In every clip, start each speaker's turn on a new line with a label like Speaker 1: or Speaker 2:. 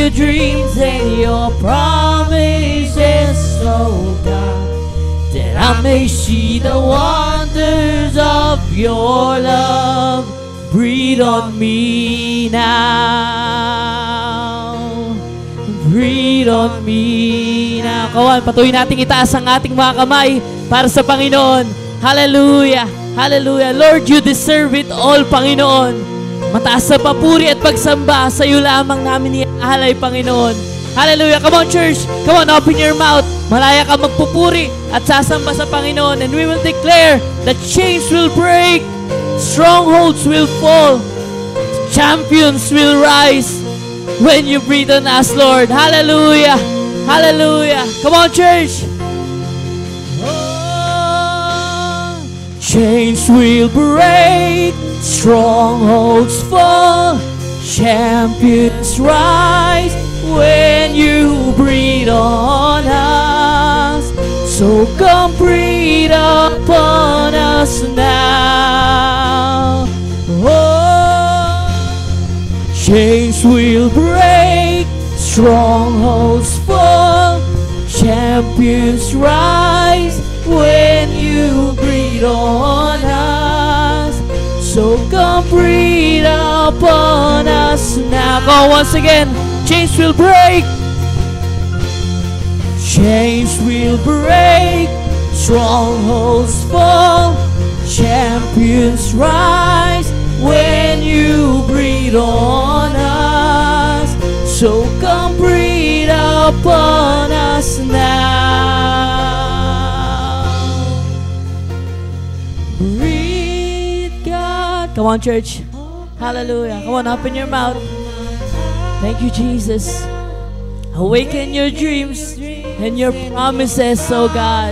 Speaker 1: your dreams and your promises, oh God, that I may see the wonders of your love. Breathe on me now. Breathe on me now. Kawan, patuloy nating itaas ang ating mga kamay para sa Panginoon. Hallelujah! Hallelujah! Lord, you deserve it all, Panginoon. Mataas sa papuri at pagsamba sa iyo lamang namin iahalay, Panginoon. Hallelujah! Come on, church! Come on, open your mouth. Malaya ka magpupuri at sasamba sa Panginoon. And we will declare that chains will break, strongholds will fall, champions will rise when you breathe on us, Lord. Hallelujah! Hallelujah! Come on, church! Oh, chains will break, strongholds fall, champions rise when you breathe on us. So come breathe upon us now. Oh, chains will break, strongholds fall, champions rise when you breathe on us. So come breathe upon us now. Go once again. Chains will break. Chains will break, strongholds fall, champions rise when you breathe on us. So come breathe upon us now. Breathe, God. Come on, church. Hallelujah. Come on, open your mouth. Thank you, Jesus. Awaken your dreams and your promises, oh God,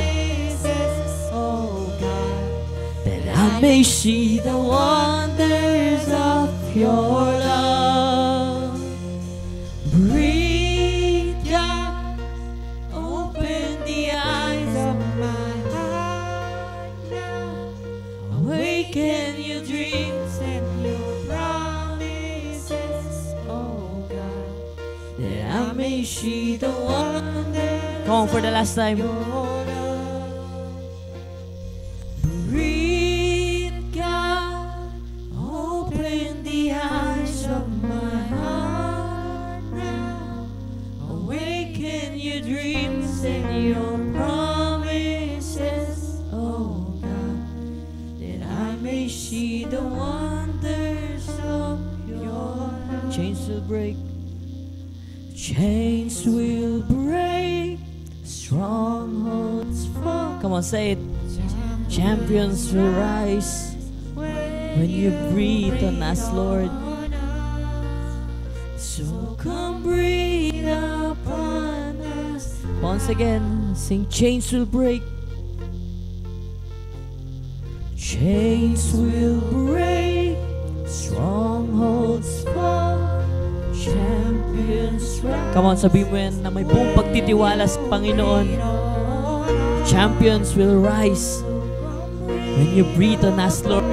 Speaker 1: that I may see the wonders of your love. Breathe, God, open the eyes of my heart now. Awaken your dreams and your promises, oh God, that I may see the wonders. Come on, for the last time. Breathe, God, open the eyes of my heart now. Awaken your dreams and your promises, oh God, that I may see the wonders of your love. Chains will break. Chains will break, strongholds fall. Come on, say it. Champions will rise when you breathe on us, Lord. So come breathe upon us. Once again, sing. Chains will break. Chains will break, strongholds fall, champions rise. Come on, sabihin mo yan na may buong pagtitiwala sa Panginoon. Champions will rise when you breathe on us, Lord.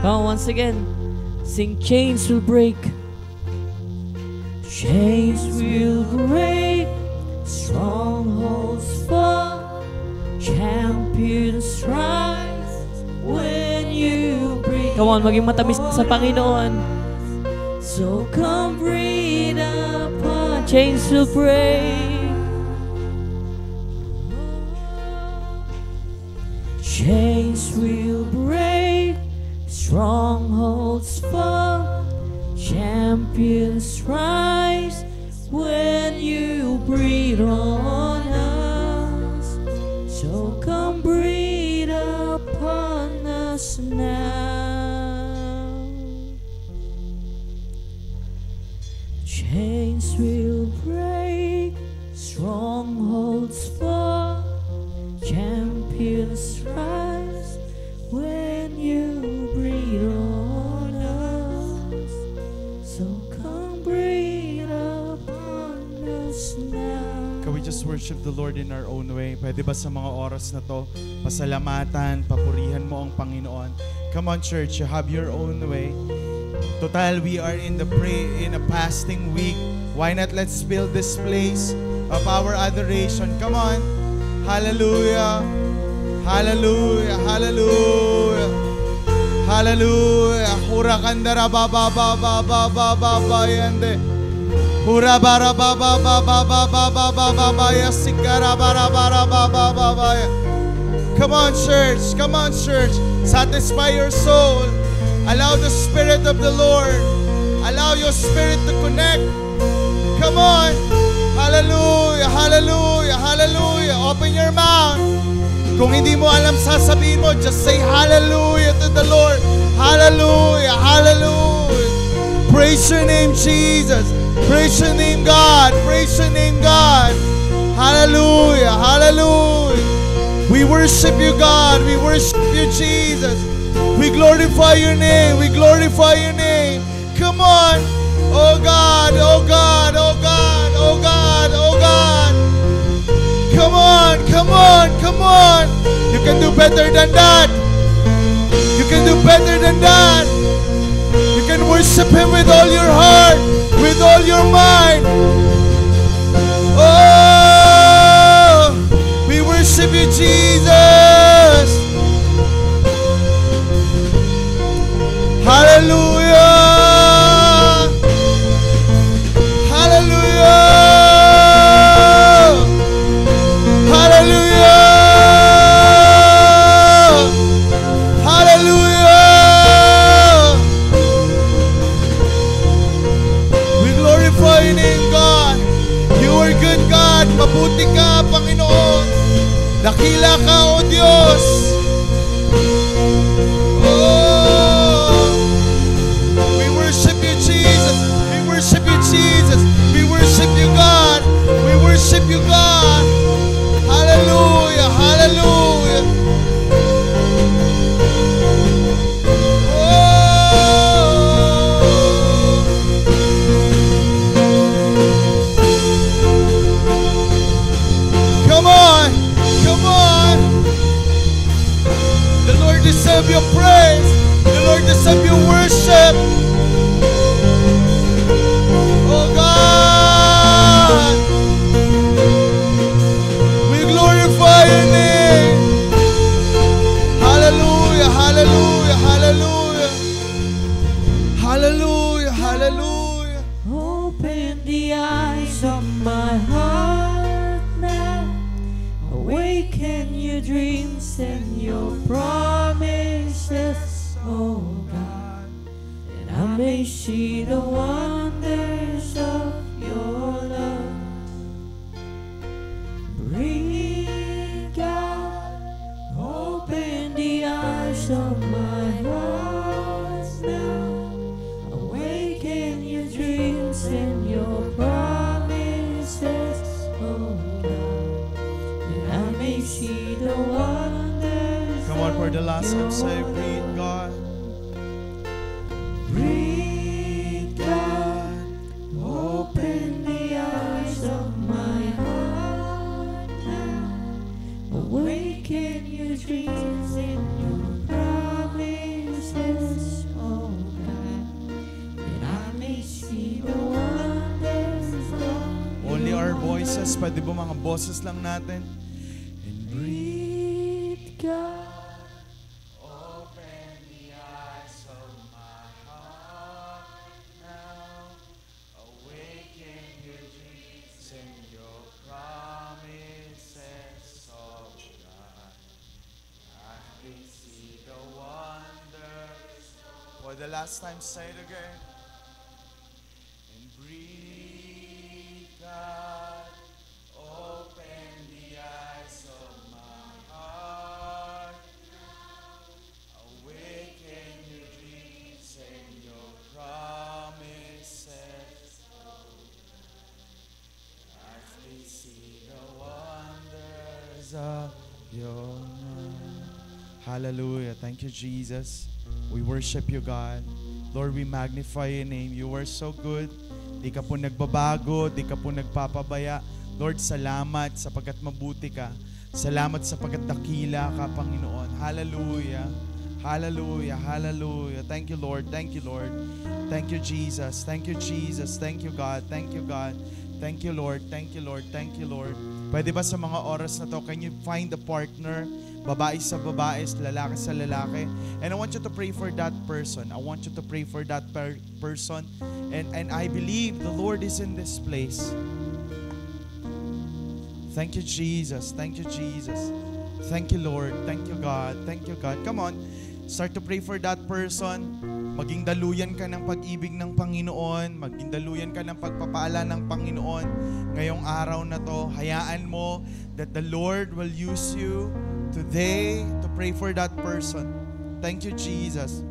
Speaker 1: Come on, once again. Sing. Chains will break. Chains will break, strongholds fall, champions rise when you breathe. Come on, maging matamis sa Panginoon. So come breathe upon. Chains will break. Chains will break, strongholds fall, champions rise when you breathe on us. So come breathe upon us now. Chains will break, strongholds fall, champions rise when you breathe on us. So come breathe upon us now.
Speaker 2: Can we just worship the Lord in our own way? Pwede ba sa mga oras na to, pasalamatan, papurihan mo ang Panginoon? Come on, church, you have your own way. Total, we are in a fasting week. Why not let's build this place of our adoration? Come on. Hallelujah. Hallelujah. Hallelujah. Hallelujah. Hura kandara ba ba ba ba ba ba ba ba yande. Hura bara ba ba ba ba ba ba ba ba ba ba ya sikara bara bara ba ba ba ba ya. Come on, church. Come on, church. Satisfy your soul. Allow the Spirit of the Lord. Allow your spirit to connect. Come on. Hallelujah. Hallelujah. Hallelujah. Open your mouth. Kung hindi mo alam sasabihin mo, just say hallelujah to the Lord. Hallelujah. Hallelujah. Praise your name, Jesus. Praise your name, God. Praise your name, God. Hallelujah. Hallelujah. We worship you, God. We worship you, Jesus. We glorify your name. We glorify your name. Come on. Oh God. Oh God. Oh God. Oh God. Oh God. Come on. Come on. Come on. You can do better than that. You can do better than that. You can worship Him with all your heart, with all your mind. Oh, we worship you, Jesus. Hallelujah. Hallelujah. Hallelujah. Hallelujah. We glorify your name, God. You are good, God. Mabuti ka, Panginoon. Dakila ka, O Diyos. Oh, we worship you, Jesus. We worship you, Jesus. We worship you, God. We worship you, God. Hallelujah. Hallelujah. Come on. Come on. The Lord deserves your praise. The Lord deserves your worship. Oh God. We glorify your name. Hallelujah. Hallelujah. Hallelujah. Hallelujah. Hallelujah.
Speaker 1: Open the eyes of my heart now. Awaken your dreams and your promises, oh God. And I may see the wonders of your love. Breathe, God. Open the eyes of my heart now. Awaken your dreams and your promises, oh God. And I may see the wonders.
Speaker 2: Come on, for the last time,
Speaker 1: of
Speaker 2: say,
Speaker 1: your
Speaker 2: breathe, God.
Speaker 1: Breathe, God. Open the eyes of my heart now. Awaken your dreams and your promises, oh God. And I may see the wonders of
Speaker 2: Only
Speaker 1: your
Speaker 2: our voices. Pwede ba mga boses lang natin? And
Speaker 1: breathe, God.
Speaker 2: open the eyes of my heart now. Awaken your dreams and your promises of God. I can see the wonders. For the last time, say it again. And breathe, God. Open the eyes of my heart. Awaken your dreams and your promises. As we see the wonders of your name. Hallelujah. Thank you, Jesus. We worship you, God. Lord, we magnify your name. You are so good. Di ka po nagbabago, di ka po nagpapabaya. Lord, salamat sapagkat mabuti ka. Salamat sapagkat dakila ka, Panginoon. Hallelujah. Hallelujah, hallelujah. Thank you, Lord. Thank you, Lord. Thank you, Jesus. Thank you, Jesus. Thank you, God. Thank you, God. Thank you, Lord. Thank you, Lord. Thank you, Lord. Pwede ba sa mga oras na to, can you find a partner? Babae sa babae, lalaki sa lalaki. And I want you to pray for that person. I want you to pray for that person. And I believe the Lord is in this place. Thank you, Jesus. Thank you, Jesus. Thank you, Lord. Thank you, God. Thank you, God. Come on. Start to pray for that person. Maging daluyan ka ng pag-ibig ng Panginoon. Maging daluyan ka ng pagpapaala ng Panginoon. Ngayong araw na to, hayaan mo that the Lord will use you today to pray for that person. Thank you, Jesus.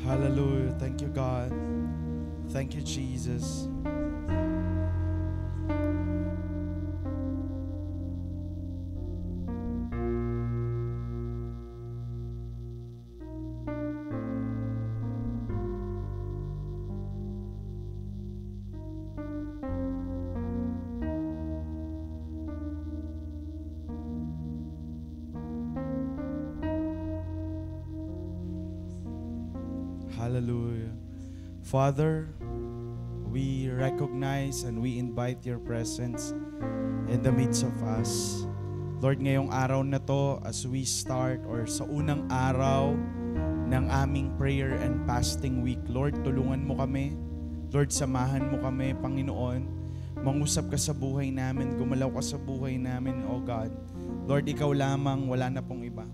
Speaker 2: Hallelujah. Thank you, God. Thank you, Jesus. Hallelujah. Father, we recognize and we invite your presence in the midst of us. Lord, ngayong araw na to, as we start or sa unang araw ng aming prayer and fasting week, Lord, tulungan mo kami. Lord, samahan mo kami, Panginoon. Mangusap ka sa buhay namin, gumalaw ka sa buhay namin, O God. Lord, ikaw lamang, wala na pong iba.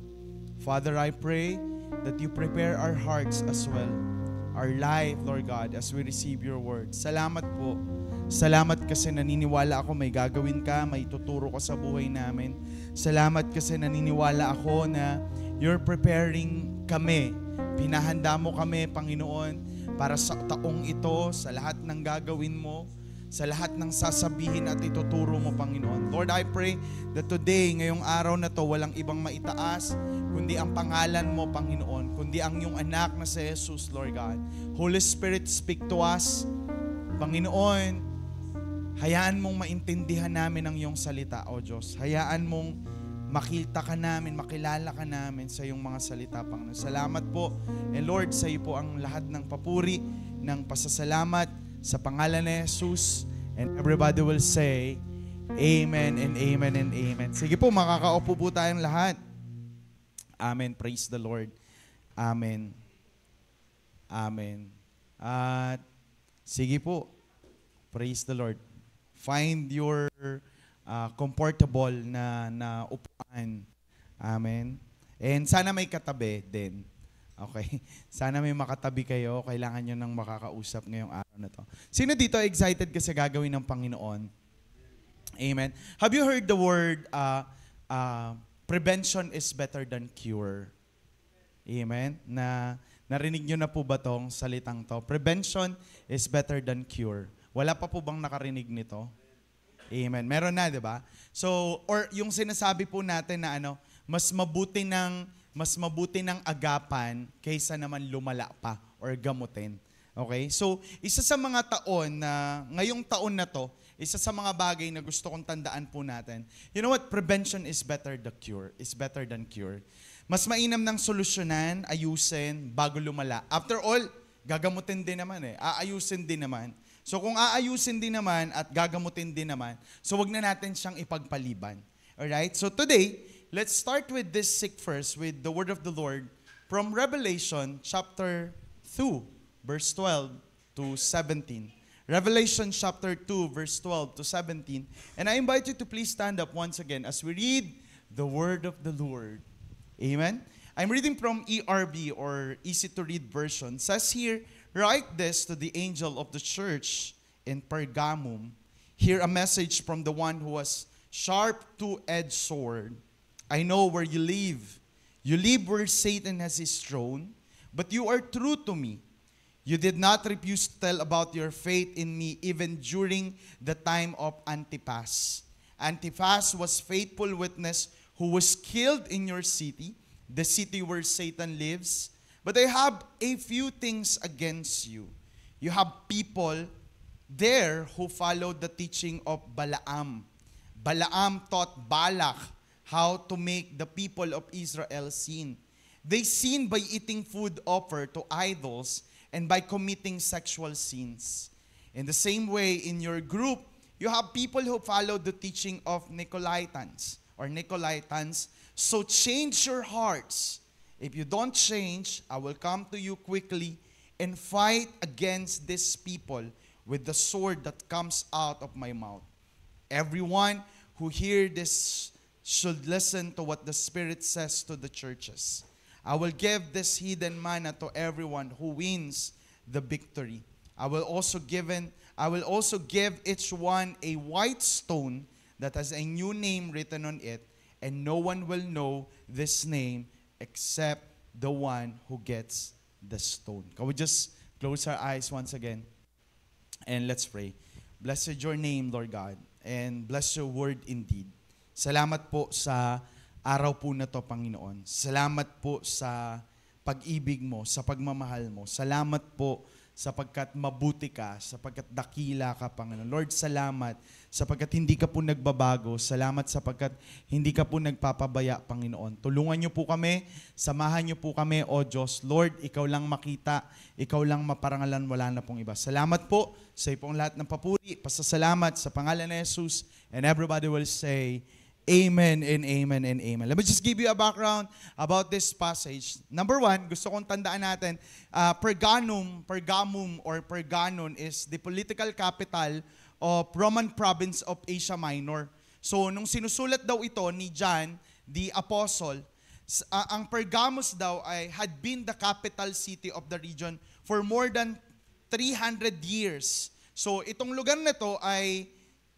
Speaker 2: Father, I pray that you prepare our hearts as well, our life, Lord God, as we receive your word. Salamat po. Salamat kasi naniniwala ako may gagawin ka, may tuturo ka sa buhay namin. Salamat kasi naniniwala ako na you're preparing kami. Pinahanda mo kami, Panginoon, para sa taong ito, sa lahat ng gagawin mo, sa lahat ng sasabihin at ituturo mo, Panginoon. Lord, I pray that today, ngayong araw na to, walang ibang maitaas, kundi ang pangalan mo, Panginoon, kundi ang iyong anak na si Jesus, Lord God. Holy Spirit, speak to us. Panginoon, hayaan mong maintindihan namin ang iyong salita, O Diyos. Hayaan mong makita ka namin, makilala ka namin sa iyong mga salita, Panginoon. Salamat po. And Lord, sa iyo po ang lahat ng papuri, ng pasasalamat, sa pangalan ni Jesus, and everybody will say, Amen and Amen and Amen. Sige po, makakaupo po tayong lahat. Amen. Praise the Lord. Amen. Amen. At sige po, praise the Lord. Find your comfortable na upuan. Amen. And sana may katabi din. Okay? Sana may makatabi kayo. Kailangan nyo nang makakausap ngayong araw na to. Sino dito excited ka sa gagawin ng Panginoon? Amen. Have you heard the word prevention is better than cure? Amen. Narinig nyo na po ba tong salitang to? Prevention is better than cure. Wala pa po bang nakarinig nito? Amen. Meron na, di ba? So, or yung sinasabi po natin na mas mabuti ng agapan kaysa naman lumala pa or gamutin. Okay? So, isa sa mga taon na, ngayong taon na to, isa sa mga bagay na gusto kong tandaan po natin. You know what? Prevention is better than cure. Is better than cure. Mas mainam ng solusyonan, ayusin, bago lumala. After all, gagamutin din naman eh. Aayusin din naman. So kung aayusin din naman at gagamutin din naman, so wag na natin siyang ipagpaliban. Alright? So today, let's start with this sick first with the word of the Lord from Revelation chapter 2, verse 12 to 17. Revelation chapter 2, verse 12 to 17. And I invite you to please stand up once again as we read the word of the Lord. Amen? I'm reading from ERV or Easy to Read version. It says here, write this to the angel of the church in Pergamum. Hear a message from the one who has sharp two-edged sword. I know where you live. You live where Satan has his throne, but you are true to me. You did not refuse to tell about your faith in me even during the time of Antipas. Antipas was faithful witness who was killed in your city, the city where Satan lives. But I have a few things against you. You have people there who followed the teaching of Balaam. Balaam taught Balak how to make the people of Israel sin. They sin by eating food offered to idols and by committing sexual sins. In the same way, in your group, you have people who follow the teaching of Nicolaitans. So change your hearts. If you don't change, I will come to you quickly and fight against these people with the sword that comes out of my mouth. Everyone who hears this should listen to what the Spirit says to the churches. I will give this hidden manna to everyone who wins the victory. I will also give each one a white stone that has a new name written on it, and no one will know this name except the one who gets the stone. Can we just close our eyes once again? And let's pray. Blessed your name, Lord God, and bless your word indeed. Salamat po sa araw po na to, Panginoon. Salamat po sa pag-ibig mo, sa pagmamahal mo. Salamat po sapagkat mabuti ka, sapagkat dakila ka, Panginoon. Lord, salamat sapagkat hindi ka po nagbabago. Salamat sapagkat hindi ka po nagpapabaya, Panginoon. Tulungan niyo po kami, samahan niyo po kami, O Diyos. Lord, ikaw lang makita, ikaw lang maparangalan, wala na pong iba. Salamat po sa iyong lahat ng papuri, pasasalamat sa pangalan ni Jesus, and everybody will say, Amen and amen and amen. Let me just give you a background about this passage. Number one, gusto kong tandaan natin, Pergamum or Perganon is the political capital of Roman province of Asia Minor. So, nung sinusulat daw ito ni John, the apostle, ang Pergamos daw had been the capital city of the region for more than 300 years. So, itong lugar na to ay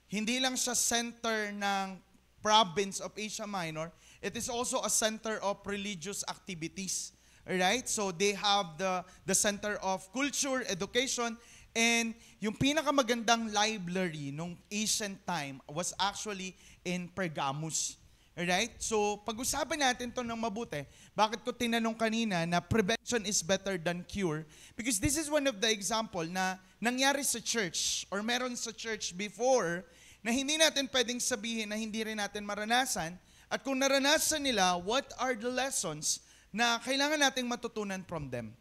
Speaker 2: hindi lang siya center ng province of Asia Minor, it is also a center of religious activities. Alright? So they have the center of culture, education, and yung pinakamagandang library nung ancient time was actually in Pergamus. Alright? So pag-usapan natin to ng mabuti. Bakit ko tinanong kanina na prevention is better than cure? Because this is one of the example na nangyari sa church or meron sa church before na hindi natin pwedeng sabihin na hindi rin natin maranasan. At kung naranasan nila, what are the lessons na kailangan nating matutunan from them?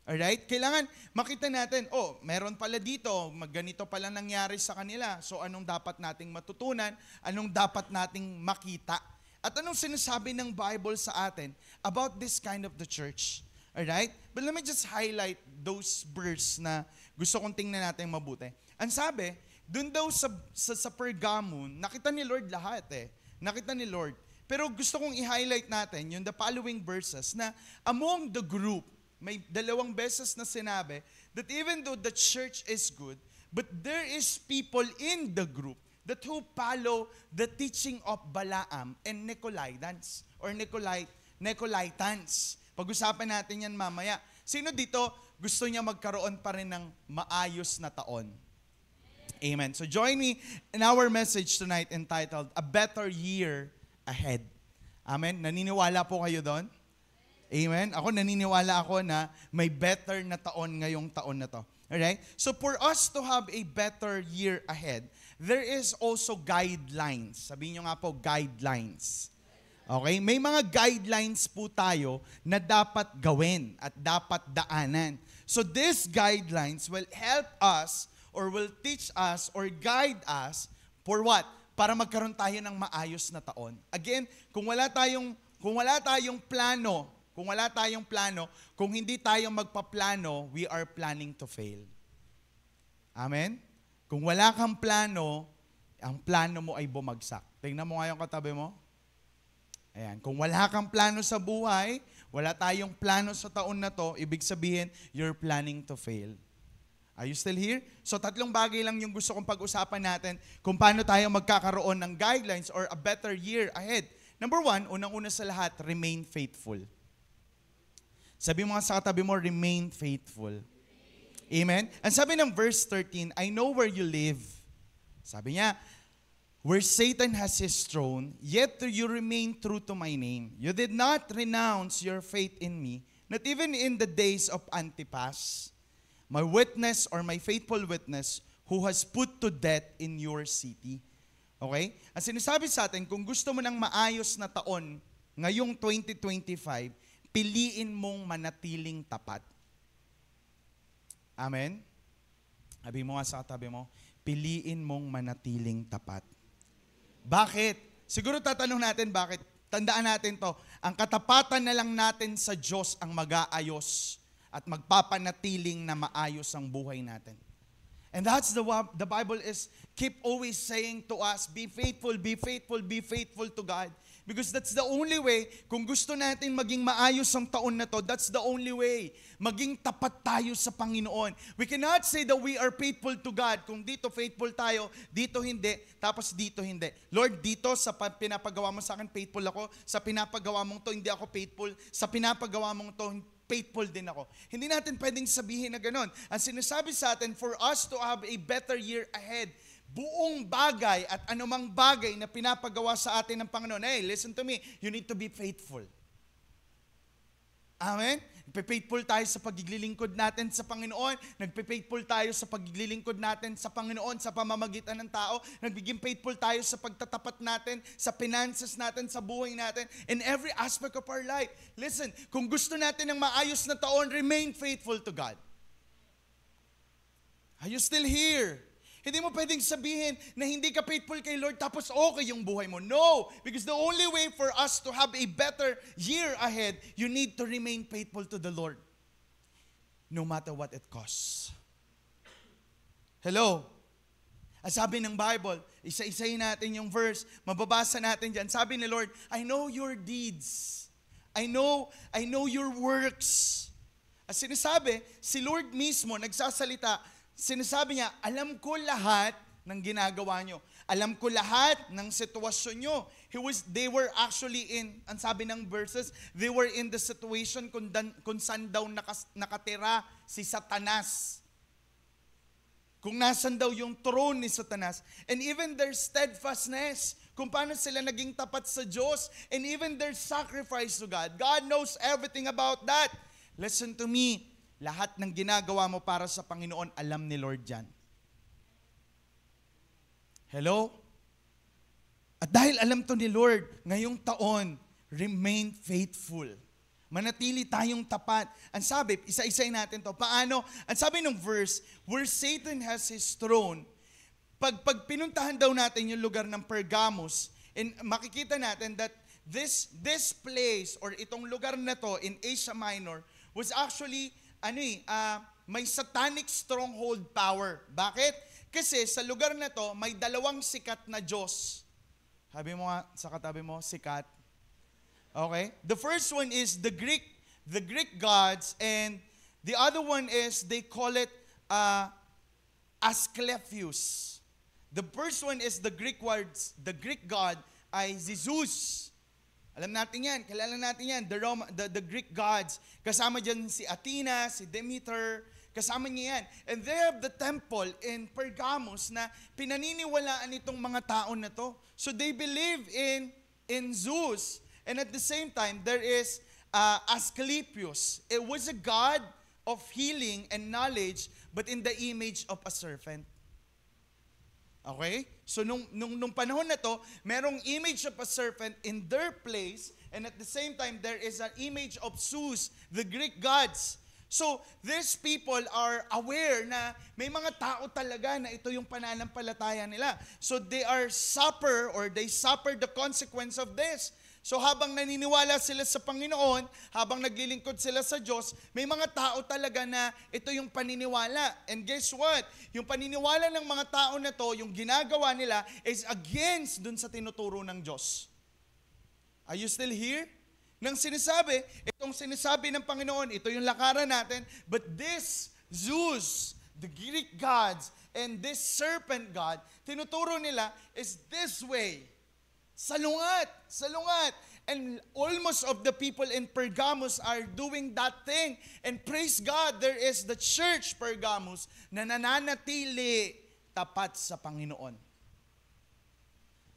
Speaker 2: Alright? Kailangan makita natin, meron pala dito, ganito pala nangyari sa kanila. So anong dapat nating matutunan? Anong dapat nating makita? At anong sinasabi ng Bible sa atin about this kind of the church? Alright? But let me just highlight those verses na gusto kong tingnan natin mabuti. Ang sabi, doon daw sa Pergamum, nakita ni Lord lahat eh. Nakita ni Lord. Pero gusto kong i-highlight natin yung the following verses na among the group, may dalawang beses na sinabi that even though the church is good, but there is people in the group that who follow the teaching of Balaam and Nicolaitans or Nicolaitans. Pag-usapan natin yan mamaya. Sino dito gusto niya magkaroon pa rin ng maayos na taon? Amen. So join me in our message tonight entitled, A Better Year Ahead. Amen. Naniniwala po kayo doon? Amen. Ako naniniwala ako na may better na taon ngayong taon na to. Alright? So for us to have a better year ahead, there is also guidelines. Sabihin nyo nga po, guidelines. Okay? May mga guidelines po tayo na dapat gawin at dapat daanan. So these guidelines will help us or will teach us or guide us for what? Para magkaroon tayo ng maayos na taon. Again, kung wala tayong plano, kung hindi tayo magpaplano, we are planning to fail. Amen? Kung wala kang plano, ang plano mo ay bumagsak. Tingnan mo nga yung katabi mo. Ayan, kung wala kang plano sa buhay, wala tayong plano sa taon na to, ibig sabihin, you're planning to fail. Are you still here? So 3 bagay lang yung gusto kong pag-usapan natin kung paano tayo magkakaroon ng guidelines or a better year ahead. Number 1, unang-una sa lahat, remain faithful. Sabi mo nga sa katabi mo, remain faithful. Amen? Ang sabi ng verse 13, I know where you live. Sabi niya, where Satan has his throne, yet you remain true to my name. You did not renounce your faith in me, not even in the days of Antipas, my witness or my faithful witness, who has put to death in your city. Okay? Ang sinasabi sa atin, kung gusto mo ng maayos na taon, ngayong 2025, piliin mong manatiling tapat. Amen? Sabi mo nga sa katabi mo, piliin mong manatiling tapat. Bakit? Siguro tatanong natin bakit. Tandaan natin to. Ang katapatan na lang natin sa Diyos ang mag-aayos at magpapanatiling na maayos ang buhay natin. And that's the Bible is keep always saying to us, be faithful, be faithful, be faithful to God. Because that's the only way, kung gusto natin maging maayos ang taon na to, that's the only way. Maging tapat tayo sa Panginoon. We cannot say that we are faithful to God. Kung dito faithful tayo, dito hindi, tapos dito hindi. Lord, dito sa pinapagawa mo sa akin, faithful ako. Sa pinapagawa mong to, hindi ako faithful. Sa pinapagawa mong to, faithful din ako. Hindi natin pwedeng sabihin na gano'n. Ang sinasabi sa atin, for us to have a better year ahead, buong bagay at anumang bagay na pinapagawa sa atin ng Panginoon. Hey, listen to me. You need to be faithful. Amen? Nagpe-faithful tayo sa paglilingkod natin sa Panginoon. Nagpe-faithful tayo sa paglilingkod natin sa Panginoon sa pamamagitan ng tao. Nagiging faithful tayo sa pagtatapat natin, sa finances natin, sa buhay natin, in every aspect of our life. Listen, kung gusto natin ng maayos na taon, remain faithful to God. Are you still here? Hindi mo pwedeng sabihin na hindi ka faithful kay Lord tapos okay yung buhay mo. No! Because the only way for us to have a better year ahead, you need to remain faithful to the Lord. No matter what it costs. Hello? Ang sabi ng Bible, isa-isayin natin yung verse, mababasa natin dyan. Sabi ni Lord, I know your deeds. I know your works. As sinasabi, si Lord mismo nagsasalita, sinasabi niya, alam ko lahat ng ginagawa nyo. Alam ko lahat ng sitwasyon nyo. They were actually in, ang sabi ng verses, they were in the situation kung saan daw nakatira si Satanas. Kung nasan daw yung throne ni Satanas. And even their steadfastness, kung paano sila naging tapat sa Diyos, and even their sacrifice to God. God knows everything about that. Listen to me. Lahat ng ginagawa mo para sa Panginoon, alam ni Lord yan. Hello? At dahil alam to ni Lord, ngayong taon, remain faithful. Manatili tayong tapat. Ang sabi, isa-isay natin to. Paano? Ang sabi ng verse, where Satan has his throne, pag pinuntahan daw natin yung lugar ng Pergamos, and makikita natin that this place, or itong lugar na to in Asia Minor, was actually may satanic stronghold power. Bakit? Kasi sa lugar na to, may 2 sikat na Diyos. Sabi mo nga sa katabi mo, sikat. Okay? The first one is the Greek gods, and the other one is, they call it Asclepius. The first one is the Greek god ay Zeus. Alam natin yan, kilala natin yan, the Greek gods. Kasama dyan si Athena, si Demeter, kasama niya yan. And they have the temple in Pergamos na pinaniniwalaan itong mga tao na to. So they believe in Zeus. And at the same time, there is Asclepius. It was a god of healing and knowledge, but in the image of a serpent. Okay? So nung panahon na to, merong image of a serpent in their place, and at the same time, there is an image of Zeus, the Greek gods. So, these people are aware na may mga tao talaga na ito yung pananampalataya nila. So, they suffer the consequence of this. So, habang naniniwala sila sa Panginoon, habang naglilingkod sila sa Diyos, may mga tao talaga na ito yung paniniwala. And guess what? Yung paniniwala ng mga tao na to, yung ginagawa nila is against dun sa tinuturo ng Diyos. Are you still here? Nang itong sinasabi ng Panginoon, ito yung lakaran natin, but this Zeus, the Greek gods, and this serpent god, tinuturo nila is this way. Salungat. And almost of the people in Pergamos are doing that thing. And praise God, there is the church Pergamos na nananatili tapat sa Panginoon.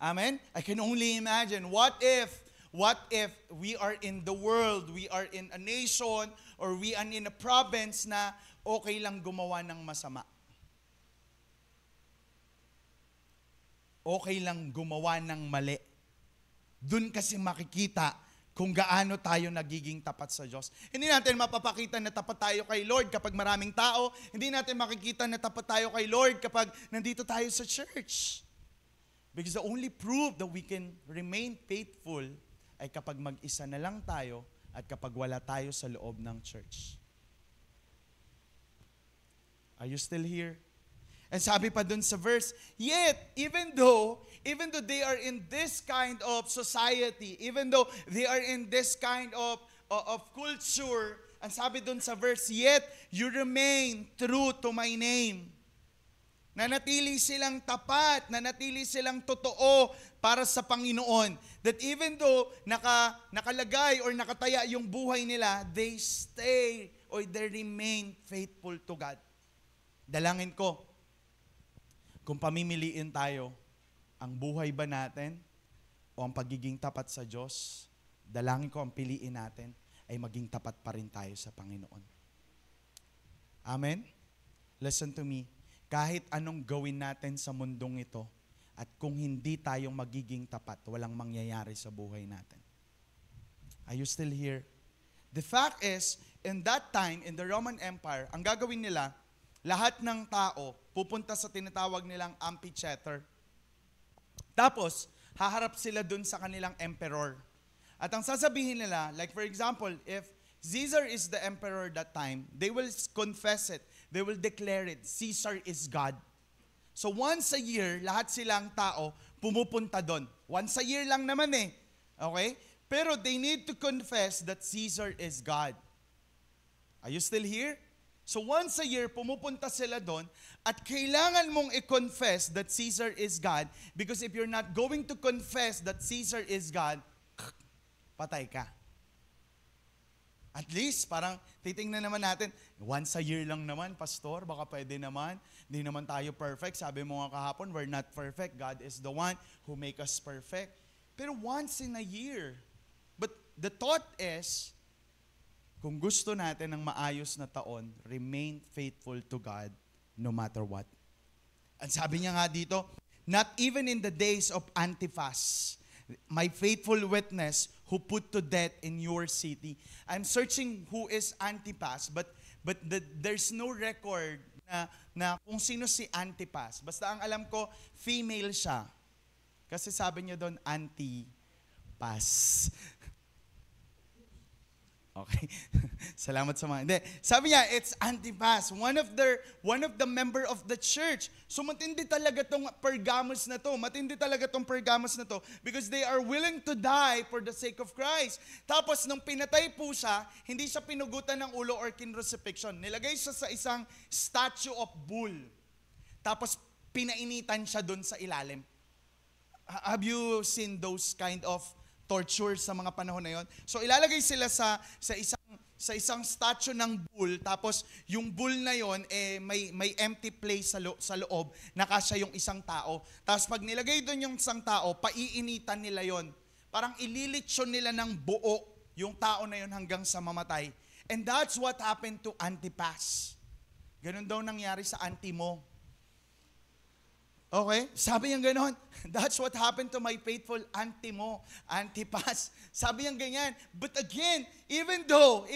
Speaker 2: Amen? I can only imagine, what if we are in the world, we are in a nation, or we are in a province na okay lang gumawa ng masama? Okay lang gumawa ng mali. Doon kasi makikita kung gaano tayo nagiging tapat sa Diyos. Hindi natin mapapakita na tapat tayo kay Lord kapag maraming tao. Hindi natin makikita na tapat tayo kay Lord kapag nandito tayo sa church. Because the only proof that we can remain faithful ay kapag mag-isa na lang tayo at kapag wala tayo sa loob ng church. Are you still here? And sabi pa dun sa verse, yet, even though they are in this kind of society, even though they are in this kind of culture, ang sabi dun sa verse, yet you remain true to my name. Nanatili silang tapat, nanatili silang totoo para sa Panginoon. That even though nakalagay or nakataya yung buhay nila, they stay or they remain faithful to God. Dalangin ko, kung pamimiliin tayo, ang buhay ba natin o ang pagiging tapat sa Diyos, dalangin ko ang piliin natin ay maging tapat pa rin tayo sa Panginoon. Amen? Listen to me. Kahit anong gawin natin sa mundong ito, at kung hindi tayo magiging tapat, walang mangyayari sa buhay natin. Are you still here? The fact is, in that time, in the Roman Empire, ang gagawin nila, lahat ng tao pupunta sa tinatawag nilang amphitheater. Tapos, haharap sila dun sa kanilang emperor. At ang sasabihin nila, like for example, if Caesar is the emperor that time, they will confess it. They will declare it, Caesar is God. So once a year, lahat silang tao pumupunta doon. Once a year lang naman eh. Okay? Pero they need to confess that Caesar is God. Are you still here? So once a year, pumupunta sila doon at kailangan mong i-confess that Caesar is God, because if you're not going to confess that Caesar is God, patay ka. At least, parang titingnan naman natin, once a year lang naman, pastor, baka pwede naman. Hindi naman tayo perfect. Sabi mo nga kahapon, we're not perfect. God is the one who make us perfect. Pero once in a year. But the thought is, kung gusto natin ng maayos na taon, remain faithful to God no matter what. At sabi niya nga dito, not even in the days of Antipas, my faithful witness who put to death in your city. I'm searching who is Antipas, but there's no record na kung sino si Antipas. Basta ang alam ko, female siya. Kasi sabi niya doon, Antipas. Okay. Salamat sa mga. Hindi. Sabi niya, it's Antipas, one of the member of the church. So matindi talaga tong Pergamos na to. Matindi talaga tong Pergamos na to because they are willing to die for the sake of Christ. Tapos nung pinatay po siya, hindi siya pinugutan ng ulo or kinrucifixion. Nilagay siya sa isang statue of bull. Tapos pinainitan siya doon sa ilalim. Have you seen those kind of torture sa mga panahon na yon? So ilalagay sila sa isang statue ng bull, tapos yung bull na yon may empty place sa loob, nakasya yung isang tao. Tapos pag nilagay doon yung isang tao, paiinitan nila yon. Parang ililitsyon nila ng buo yung tao na yon hanggang sa mamatay. And that's what happened to Antipas. Ganun daw nangyari sa auntie mo. Okay? Sabi niya ganon. That's what happened to my faithful auntie mo, Antipas. Sabi niya ganyan. But again, even though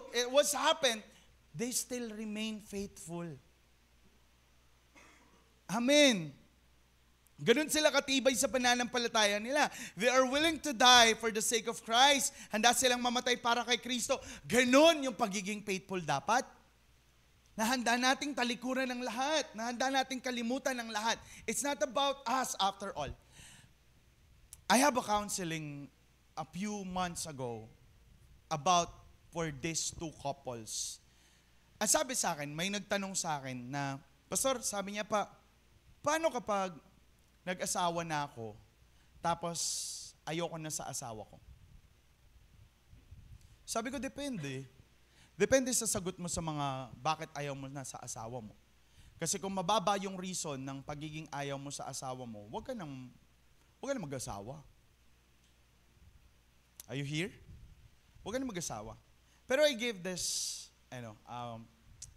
Speaker 2: it was happened, they still remain faithful. Amen. Ganun sila katibay sa pananampalataya nila. They are willing to die for the sake of Christ. Handa silang mamatay para kay Kristo. Ganun yung pagiging faithful dapat. Nahanda nating talikuran ng lahat. Nahanda nating kalimutan ng lahat. It's not about us after all. I have a counseling a few months ago about for these two couples. Ang sabi sa akin, may nagtanong sa akin na, Pastor, sabi niya pa, paano kapag nag-asawa na ako, tapos ayoko na sa asawa ko? Sabi ko, depende. Depende sa sagot mo sa mga bakit ayaw mo na sa asawa mo. Kasi kung mababa yung reason ng pagiging ayaw mo sa asawa mo, huwag ka nang mag-asawa. Are you here? Huwag ka nang mag-asawa. Pero I give this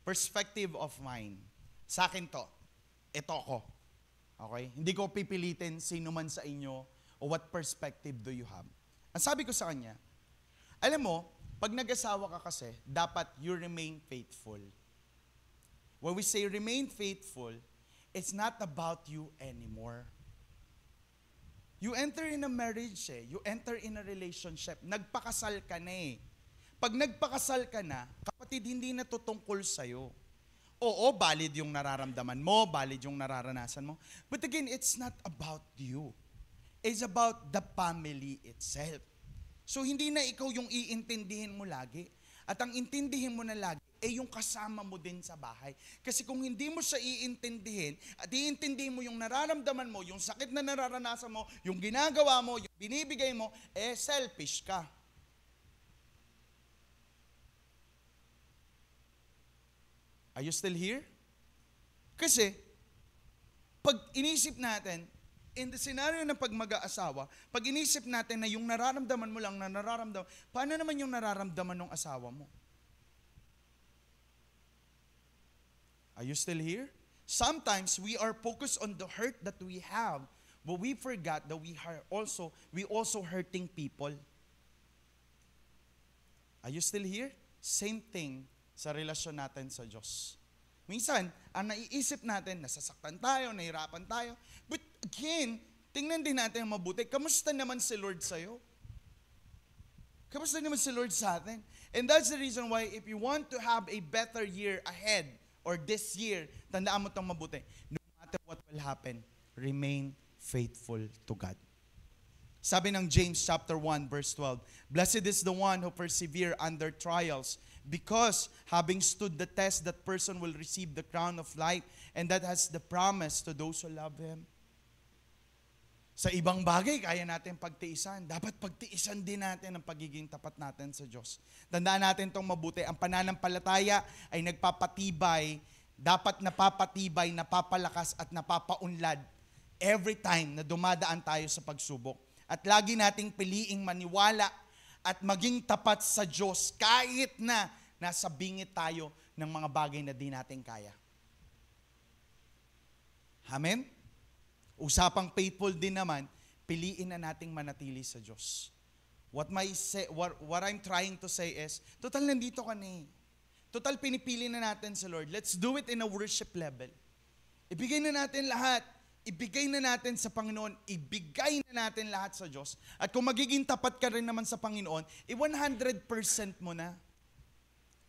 Speaker 2: perspective of mine. Sa akin to. Ito ako. Okay? Hindi ko pipilitin sino man sa inyo o what perspective do you have. Ang sabi ko sa kanya, alam mo, pag nag-asawa ka kasi, dapat you remain faithful. When we say remain faithful, it's not about you anymore. You enter in a marriage you enter in a relationship, nagpakasal ka na eh. Pag nagpakasal ka na, kapatid, hindi na tutungkol sa'yo. Oo, valid yung nararamdaman mo, valid yung nararanasan mo. But again, it's not about you. It's about the family itself. So, hindi na ikaw yung iintindihin mo lagi. At ang intindihin mo na lagi, yung kasama mo din sa bahay. Kasi kung hindi mo siya iintindihin, at iintindihin mo yung nararamdaman mo, yung sakit na nararanasan mo, yung ginagawa mo, yung binibigay mo, selfish ka. Are you still here? Kasi, pag inisip natin, in the scenario ng pag mag-aasawa, pag inisip natin na yung nararamdaman mo lang na nararamdaman, paano naman yung nararamdaman ng asawa mo? Are you still here? Sometimes we are focused on the hurt that we have, but we forgot that we also hurting people. Are you still here? Same thing sa relasyon natin sa Diyos. Minsan, ang naiisip natin, nasasaktan tayo, nahirapan tayo. But again, tingnan din natin ang mabuti. Kamusta naman si Lord sa'yo? Kamusta naman si Lord sa atin? And that's the reason why if you want to have a better year ahead, or this year, tandaan mo itong mabuti. No matter what will happen, remain faithful to God. Sabi ng James chapter 1 verse 12, Blessed is the one who persevere under trials, because having stood the test, that person will receive the crown of life, and that has the promise to those who love Him. Sa ibang bagay, kaya natin pagtiisan. Dapat pagtiisan din natin ang pagiging tapat natin sa Diyos. Tandaan natin itong mabuti. Ang pananampalataya ay nagpapatibay, dapat napapatibay, napapalakas at napapaunlad every time na dumadaan tayo sa pagsubok. At lagi nating piliing maniwala at maging tapat sa Diyos kahit na nasa bingit tayo ng mga bagay na di natin kaya. Amen? Usapang faithful din naman, piliin na nating manatili sa Diyos. What I'm trying to say is, total nandito ka na eh. Total pinipili na natin sa Lord. Let's do it in a worship level. Ibigay na natin lahat. Ibigay na natin sa Panginoon, ibigay na natin lahat sa Diyos. At kung magiging tapat ka rin naman sa Panginoon, 100% mo na.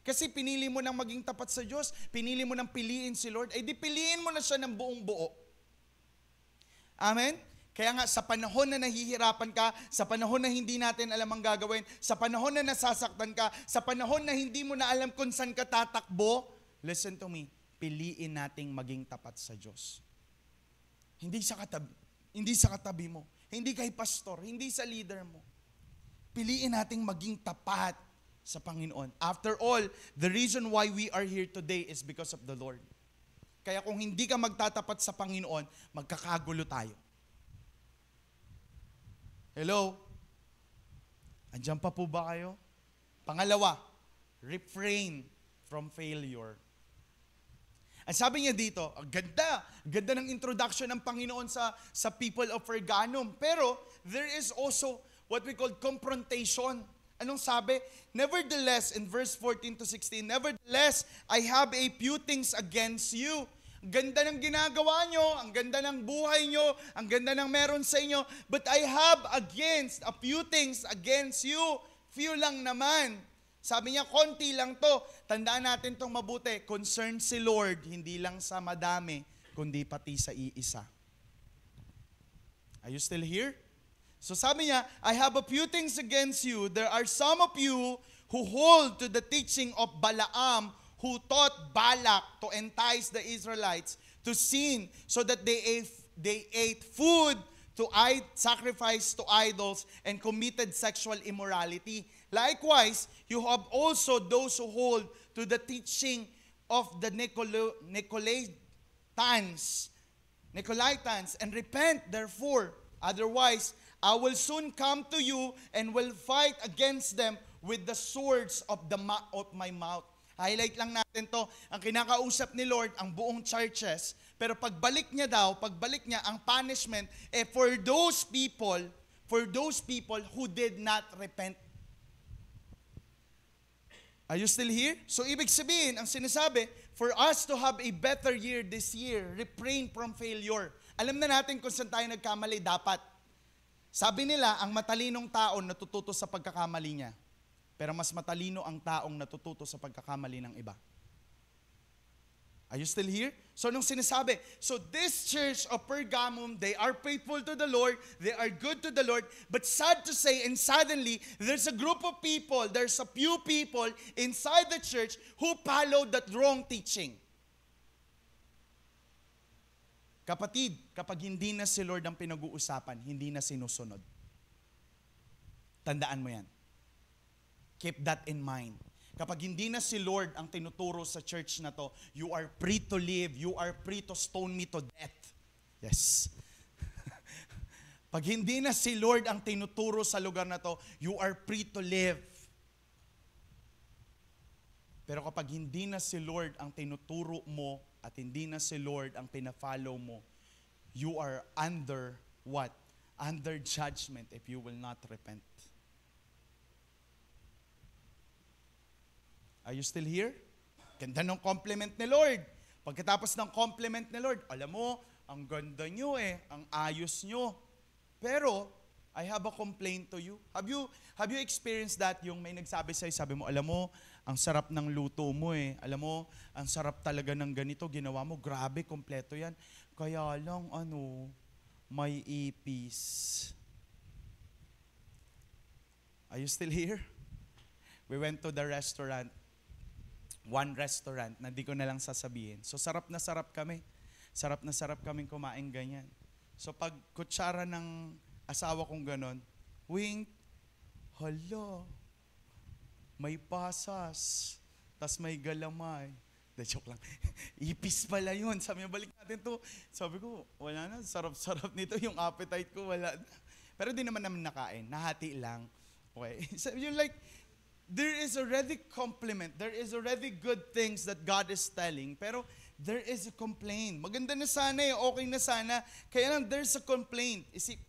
Speaker 2: Kasi pinili mo nang maging tapat sa Diyos, pinili mo nang piliin si Lord, di piliin mo na siya ng buong buo. Amen? Kaya nga, sa panahon na nahihirapan ka, sa panahon na hindi natin alam ang gagawin, sa panahon na nasasaktan ka, sa panahon na hindi mo na alam kung saan ka tatakbo, listen to me, piliin nating maging tapat sa Diyos. Hindi sa katabi mo, hindi kay pastor, hindi sa leader mo. Piliin nating maging tapat sa Panginoon. After all, the reason why we are here today is because of the Lord. Kaya kung hindi ka magtatapat sa Panginoon, magkakagulo tayo. Hello? Andiyan pa po ba kayo? Pangalawa, refrain from failure. Ang sabi niya dito, ang ganda ng introduction ng Panginoon sa people of Pergamum. Pero there is also what we call confrontation. Anong sabi? Nevertheless, in verse 14 to 16, nevertheless, I have a few things against you. Ang ganda ng ginagawa nyo, ang ganda ng buhay nyo, ang ganda ng meron sa inyo, but I have a few things against you. Few lang naman. Sabi niya, konti lang to. Tandaan natin tong mabuti. Concerned si Lord, hindi lang sa madami, kundi pati sa iisa. Are you still here? So sabi niya, I have a few things against you. There are some of you who hold to the teaching of Balaam, who taught Balak to entice the Israelites to sin so that they ate food to sacrifice to idols and committed sexual immorality. Likewise, you have also those who hold to the teaching of the Nicolaitans, and repent therefore. Otherwise, I will soon come to you and will fight against them with the swords of my mouth. Highlight lang natin to. Ang kinakausap ni Lord, ang buong churches. Pero pagbalik niya, ang punishment, for those people who did not repent. Are you still here? So ibig sabihin, ang sinasabi, for us to have a better year this year, refrain from failure. Alam na natin kung saan tayo nagkamali dapat. Sabi nila, ang matalinong tao natututo sa pagkakamali niya. Pero mas matalino ang taong natututo sa pagkakamali ng iba. Are you still here? So nung sinasabi, so this church of Pergamum, they are faithful to the Lord, they are good to the Lord, but sad to say, and suddenly, there's a group of people, there's a few people inside the church who follow that wrong teaching. Kapatid, kapag hindi na si Lord ang pinag-uusapan, hindi na sinusunod. Tandaan mo yan. Keep that in mind. Kapag hindi na si Lord ang tinuturo sa church na to, you are free to live, you are free to stone me to death. Yes. Pag hindi na si Lord ang tinuturo sa lugar na to, you are free to live. Pero kapag hindi na si Lord ang tinuturo mo at hindi na si Lord ang pina-follow mo, you are under what? Under judgment if you will not repent. Are you still here? Ganda ng compliment ni Lord. Pagkatapos ng compliment ni Lord, alam mo, ang ganda nyo ang ayos nyo. Pero, I have a complaint to you. Have you experienced that? Yung may nagsabi sa'yo, sabi mo, alam mo, ang sarap ng luto mo Alam mo, ang sarap talaga ng ganito, ginawa mo, grabe, kompleto yan. Kaya lang, may ipis. Are you still here? We went to the restaurant. One restaurant na di ko na lang sasabihin. So sarap na sarap kami. Sarap na sarap kaming kumain ganyan. So pag kutsara ng asawa kong ganon, wink, hala, may pasas, tas may galamay. Joke lang. Ipis pala yun. Sabi niya, balik natin to. Sabi ko, wala na, sarap-sarap nito. Yung appetite ko, wala na. Pero di naman nakain. Nahati lang. Okay. So you're like, there is already compliment. There is already good things that God is telling. Pero there is a complaint. Maganda na sana okay na sana. Kaya lang there's a complaint. Isip,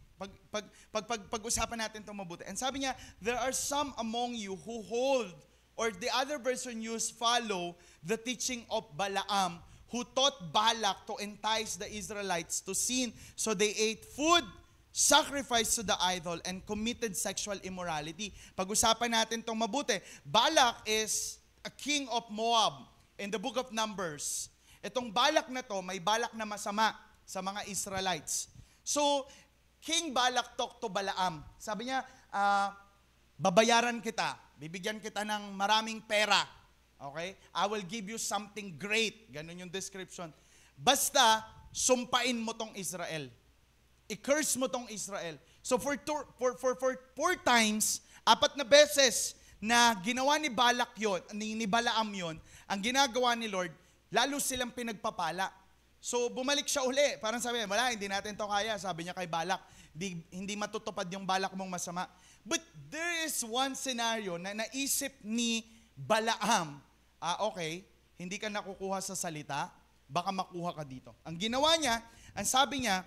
Speaker 2: pag-usapan natin itong mabuti. And sabi niya, there are some among you who hold, or the other version used, follow the teaching of Balaam, who taught Balak to entice the Israelites to sin. So they ate food, sacrificed to the idol, and committed sexual immorality. Pag-usapan natin itong mabuti. Balak is a king of Moab in the book of Numbers. Itong Balak na to, may Balak na masama sa mga Israelites. So, King Balak talked to Balaam. Sabi niya, babayaran kita. Bibigyan kita ng maraming pera. Okay? I will give you something great. Ganun yung description. Basta, sumpain mo tong Israel. I-curse mo tong Israel. So for 4 times, 4 na beses na ginawa ni Balak yon, ni Balaam yon, ang ginagawa ni Lord, lalo silang pinagpapala. So bumalik siya uli. Parang sabi niya, wala, hindi natin to kaya. Sabi niya kay Balak, hindi matutupad yung balak mong masama. But there is one scenario na naisip ni Balaam, okay, hindi ka nakukuha sa salita, baka makuha ka dito. Ang ginawa niya, ang sabi niya,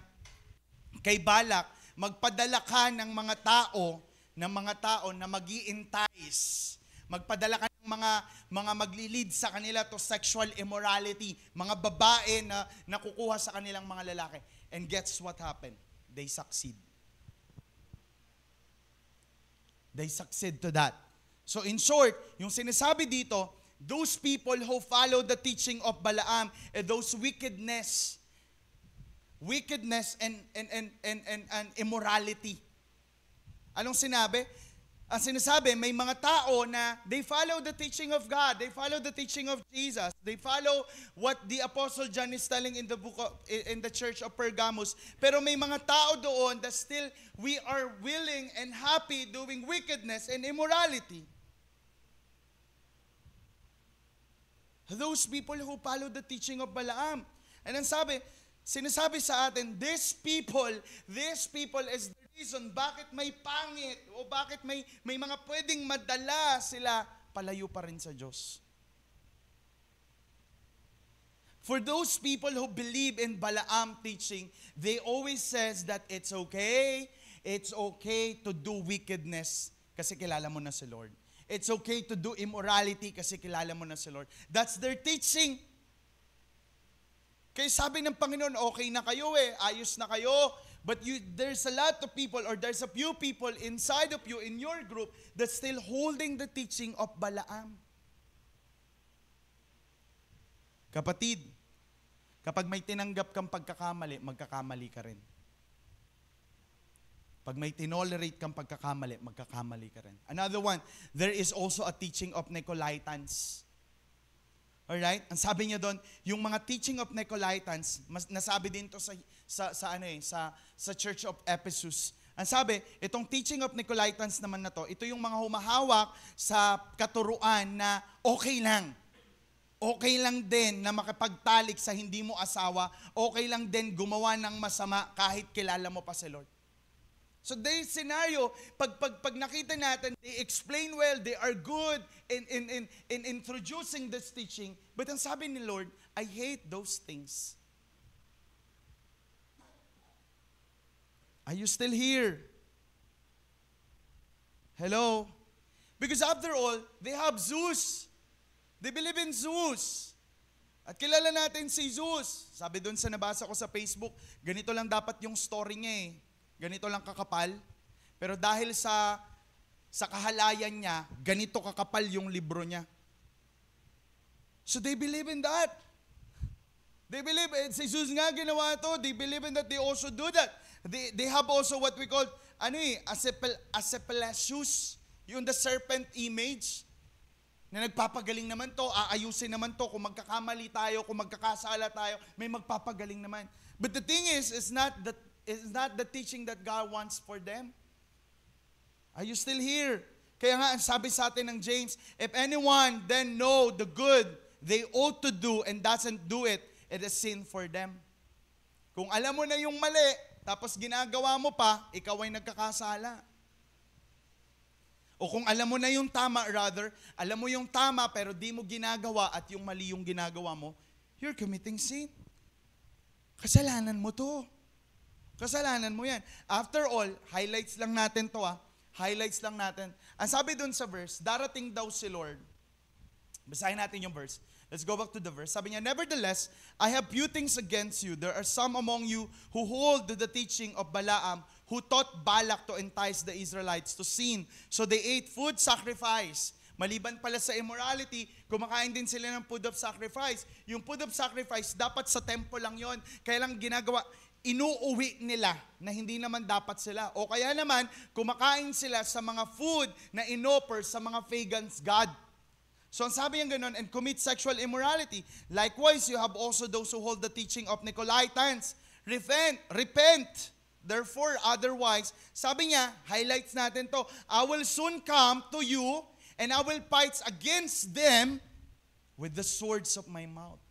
Speaker 2: kay Balak, magpadala ka ng mga tao na mag-i-entice. Magpadala ka ng mga maglilid sa kanila to sexual immorality, mga babae na nakukuha sa kanilang mga lalaki. And guess what happened? They succeed. They succeed to that. So in short, yung sinasabi dito, those people who follow the teaching of Balaam and those wickedness and immorality. Anong sinabi? Ang sinasabi, may mga tao na they follow the teaching of God, they follow the teaching of Jesus, they follow what the Apostle John is telling in the church of Pergamos. Pero may mga tao doon that still we are willing and happy doing wickedness and immorality. Those people who follow the teaching of Balaam. And ang sinasabi sa atin, these people is the reason bakit may pangit o bakit may mga pwedeng madala sila palayo pa rin sa Diyos. For those people who believe in Balaam teaching, they always says that it's okay to do wickedness kasi kilala mo na si Lord. It's okay to do immorality kasi kilala mo na si Lord. That's their teaching. Kaya sabi ng Panginoon, okay na kayo ayos na kayo. But there's a lot of people or there's a few people inside of you, in your group, that's still holding the teaching of Balaam. Kapatid, kapag may tinanggap kang pagkakamali, magkakamali ka rin. Pag may tinolerate kang pagkakamali, magkakamali ka rin. Another one, there is also a teaching of Nicolaitans. Alright? Ang sabi niya doon, yung mga teaching of Nicolaitans, nasabi din to sa Church of Ephesus. Ang sabi, itong teaching of Nicolaitans naman na to, ito yung mga humahawak sa katuruan na okay lang. Okay lang din na makapagtalik sa hindi mo asawa. Okay lang din gumawa ng masama kahit kilala mo pa si Lord. So their scenario, pag nakita natin, they explain well, they are good in introducing this teaching. But ang sabi ni Lord, I hate those things. Are you still here? Hello? Because after all, they have Zeus. They believe in Zeus. At kilala natin si Zeus. Sabi doon sa nabasa ko sa Facebook, ganito lang dapat yung story niya Ganito lang kakapal. Pero dahil sa kahalayan niya, ganito kakapal yung libro niya. So they believe in that. They believe, si Zeus nga ginawa ito, they believe in that, they also do that. They have also what we call, Asclepius, yung the serpent image, na nagpapagaling naman to, aayusin naman to, kung magkakamali tayo, kung magkakasala tayo, may magpapagaling naman. But the thing is not the teaching that God wants for them. Are you still here? Kaya nga, sabi sa atin ng James, if anyone then know the good they ought to do and doesn't do it, it is sin for them. Kung alam mo na yung mali, tapos ginagawa mo pa, ikaw ay nagkakasala. O kung alam mo na yung tama, alam mo yung tama pero di mo ginagawa at yung mali yung ginagawa mo, you're committing sin. Kasalanan mo to. Kasalanan mo yan. After all, highlights lang natin to Highlights lang natin. Ang sabi dun sa verse, darating daw si Lord. Basahin natin yung verse. Let's go back to the verse. Sabi niya, nevertheless, I have few things against you. There are some among you who hold to the teaching of Balaam, who taught Balak to entice the Israelites to sin. So they ate food sacrifice. Maliban pala sa immorality, kumakain din sila ng food of sacrifice. Yung food of sacrifice, dapat sa temple lang yon. Kaya lang ginagawa, inuuwi nila na hindi naman dapat sila. O kaya naman, kumakain sila sa mga food na inoffer sa mga pagans god. So ang sabi niya ganun, and commit sexual immorality. Likewise, you have also those who hold the teaching of Nicolaitans. Repent. Therefore, otherwise, sabi niya, highlights natin to, I will soon come to you and I will fight against them with the swords of my mouth.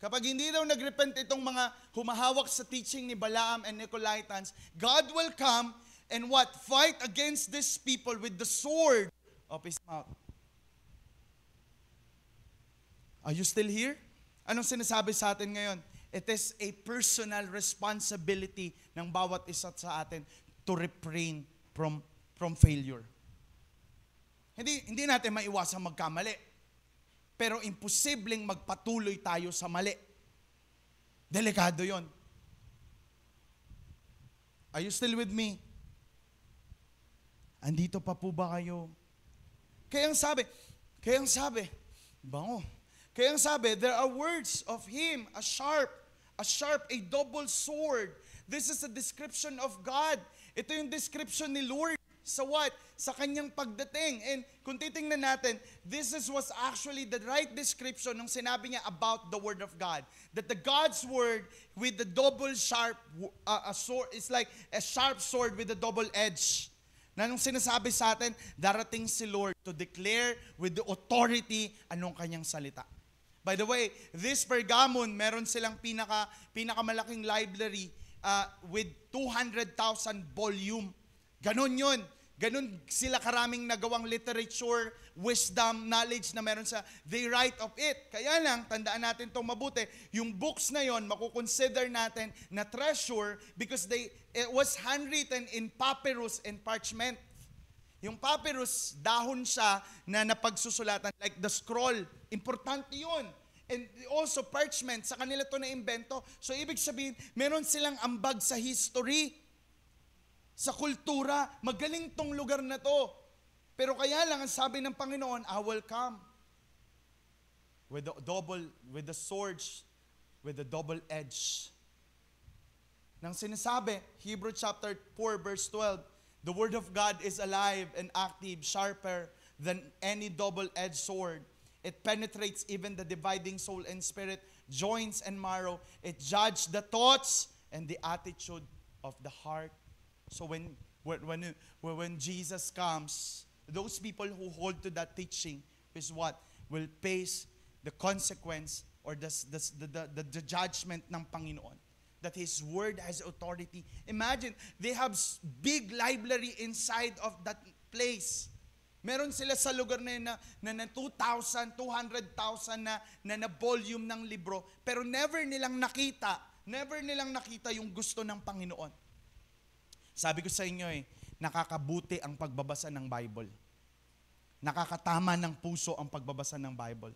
Speaker 2: Kapag hindi daw nagrepent itong mga humahawak sa teaching ni Balaam and Nicolaitans, God will come and what? Fight against these people with the sword of His mouth. Are you still here? Anong sinasabi sa atin ngayon? It is a personal responsibility ng bawat isa sa atin to refrain from failure. Hindi natin maiwasang magkamali. Pero imposibleng magpatuloy tayo sa mali. Delikado yon. Are you still with me? Andito pa po ba kayo? Kaya ang sabi, bango. Kaya ang sabi, there are words of Him, a sharp, a double sword. This is a description of God. Ito yung description ni Lord. Sa what? Sa kanyang pagdating. And kung titingnan natin, was actually the right description nung sinabi niya about the Word of God. That the God's Word with the double sharp, a sword, is like a sharp sword with a double edge. Na nung sinasabi sa atin, darating si Lord to declare with the authority anong kanyang salita. By the way, this Pergamon, meron silang pinakamalaking library with 200,000 volume. Ganon yun. Ganon sila karaming nagawang literature, wisdom, knowledge na meron sa, they write of it. Kaya lang, tandaan natin itong mabuti, yung books na yon makukonsider natin na treasure because it was handwritten in papyrus and parchment. Yung papyrus, dahon siya na napagsusulatan, like the scroll. Importante yun. And also parchment, sa kanila to na-imbento. So ibig sabihin, meron silang ambag sa history, sa kultura. Magaling tong lugar na to. Pero kaya lang, ang sabi ng Panginoon, I will come with the swords, with the double edge. Nang sinasabi, Hebrew chapter 4 verse 12, the Word of God is alive and active, sharper than any double-edged sword. It penetrates even the dividing soul and spirit, joints and marrow. It judges the thoughts and the attitude of the heart. So when Jesus comes, those people who hold to that teaching is what? Will face the consequence or the judgment ng Panginoon. That His Word has authority. Imagine, they have big library inside of that place. Meron sila sa lugar na yun na 200,000 na volume ng libro, pero never nilang nakita yung gusto ng Panginoon. Sabi ko sa inyo nakakabuti ang pagbabasa ng Bible. Nakakatama ng puso ang pagbabasa ng Bible.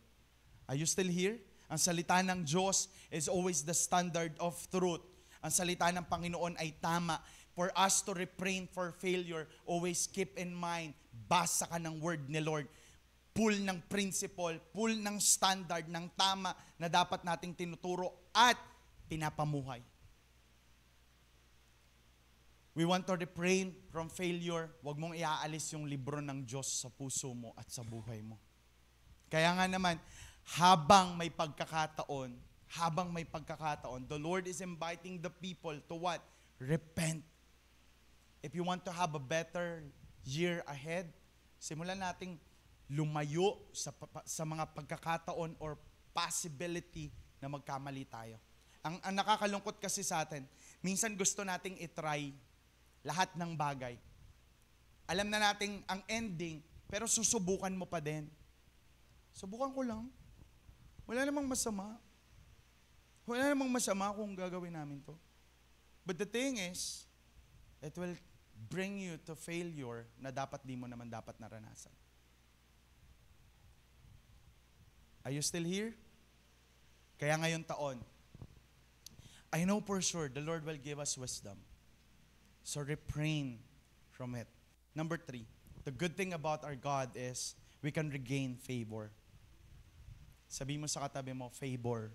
Speaker 2: Are you still here? Ang salita ng Diyos is always the standard of truth. Ang salita ng Panginoon ay tama. For us to refrain for failure, always keep in mind, basa ka ng word ni Lord. Full ng principle, full ng standard, ng tama na dapat nating tinuturo at pinapamuhay. We want to refrain from failure. Huwag mong iaalis yung libro ng Diyos sa puso mo at sa buhay mo. Kaya nga naman, habang may pagkakataon, the Lord is inviting the people to what? Repent. If you want to have a better year ahead, simulan nating lumayo sa mga pagkakataon or possibility na magkamali tayo. Ang nakakalungkot kasi sa atin, minsan gusto nating itry lahat ng bagay. Alam na nating ang ending, pero susubukan mo pa din. Subukan ko lang. Wala namang masama. Wala namang masama kung gagawin namin to. But the thing is, it will bring you to failure na dapat di mo naman dapat naranasan. Are you still here? Kaya ngayon taon, I know for sure the Lord will give us wisdom. So refrain from it. Number 3, the good thing about our God is we can regain favor. Sabi mo sa katabi mo, favor.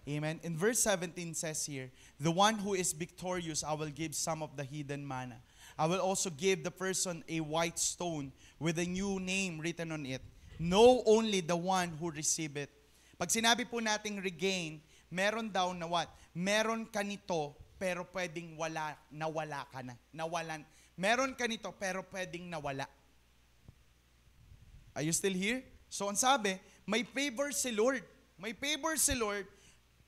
Speaker 2: Amen. In verse 17 says here, the one who is victorious, I will give some of the hidden manna. I will also give the person a white stone with a new name written on it. Know only the one who receive it. Pag sinabi po nating regain, meron daw na what? Meron ka nito, pero pwedeng nawala ka na. Nawalan. Meron ka nito, pero pwedeng nawala. Are you still here? So, ang sabi, may favor si Lord. May favor si Lord,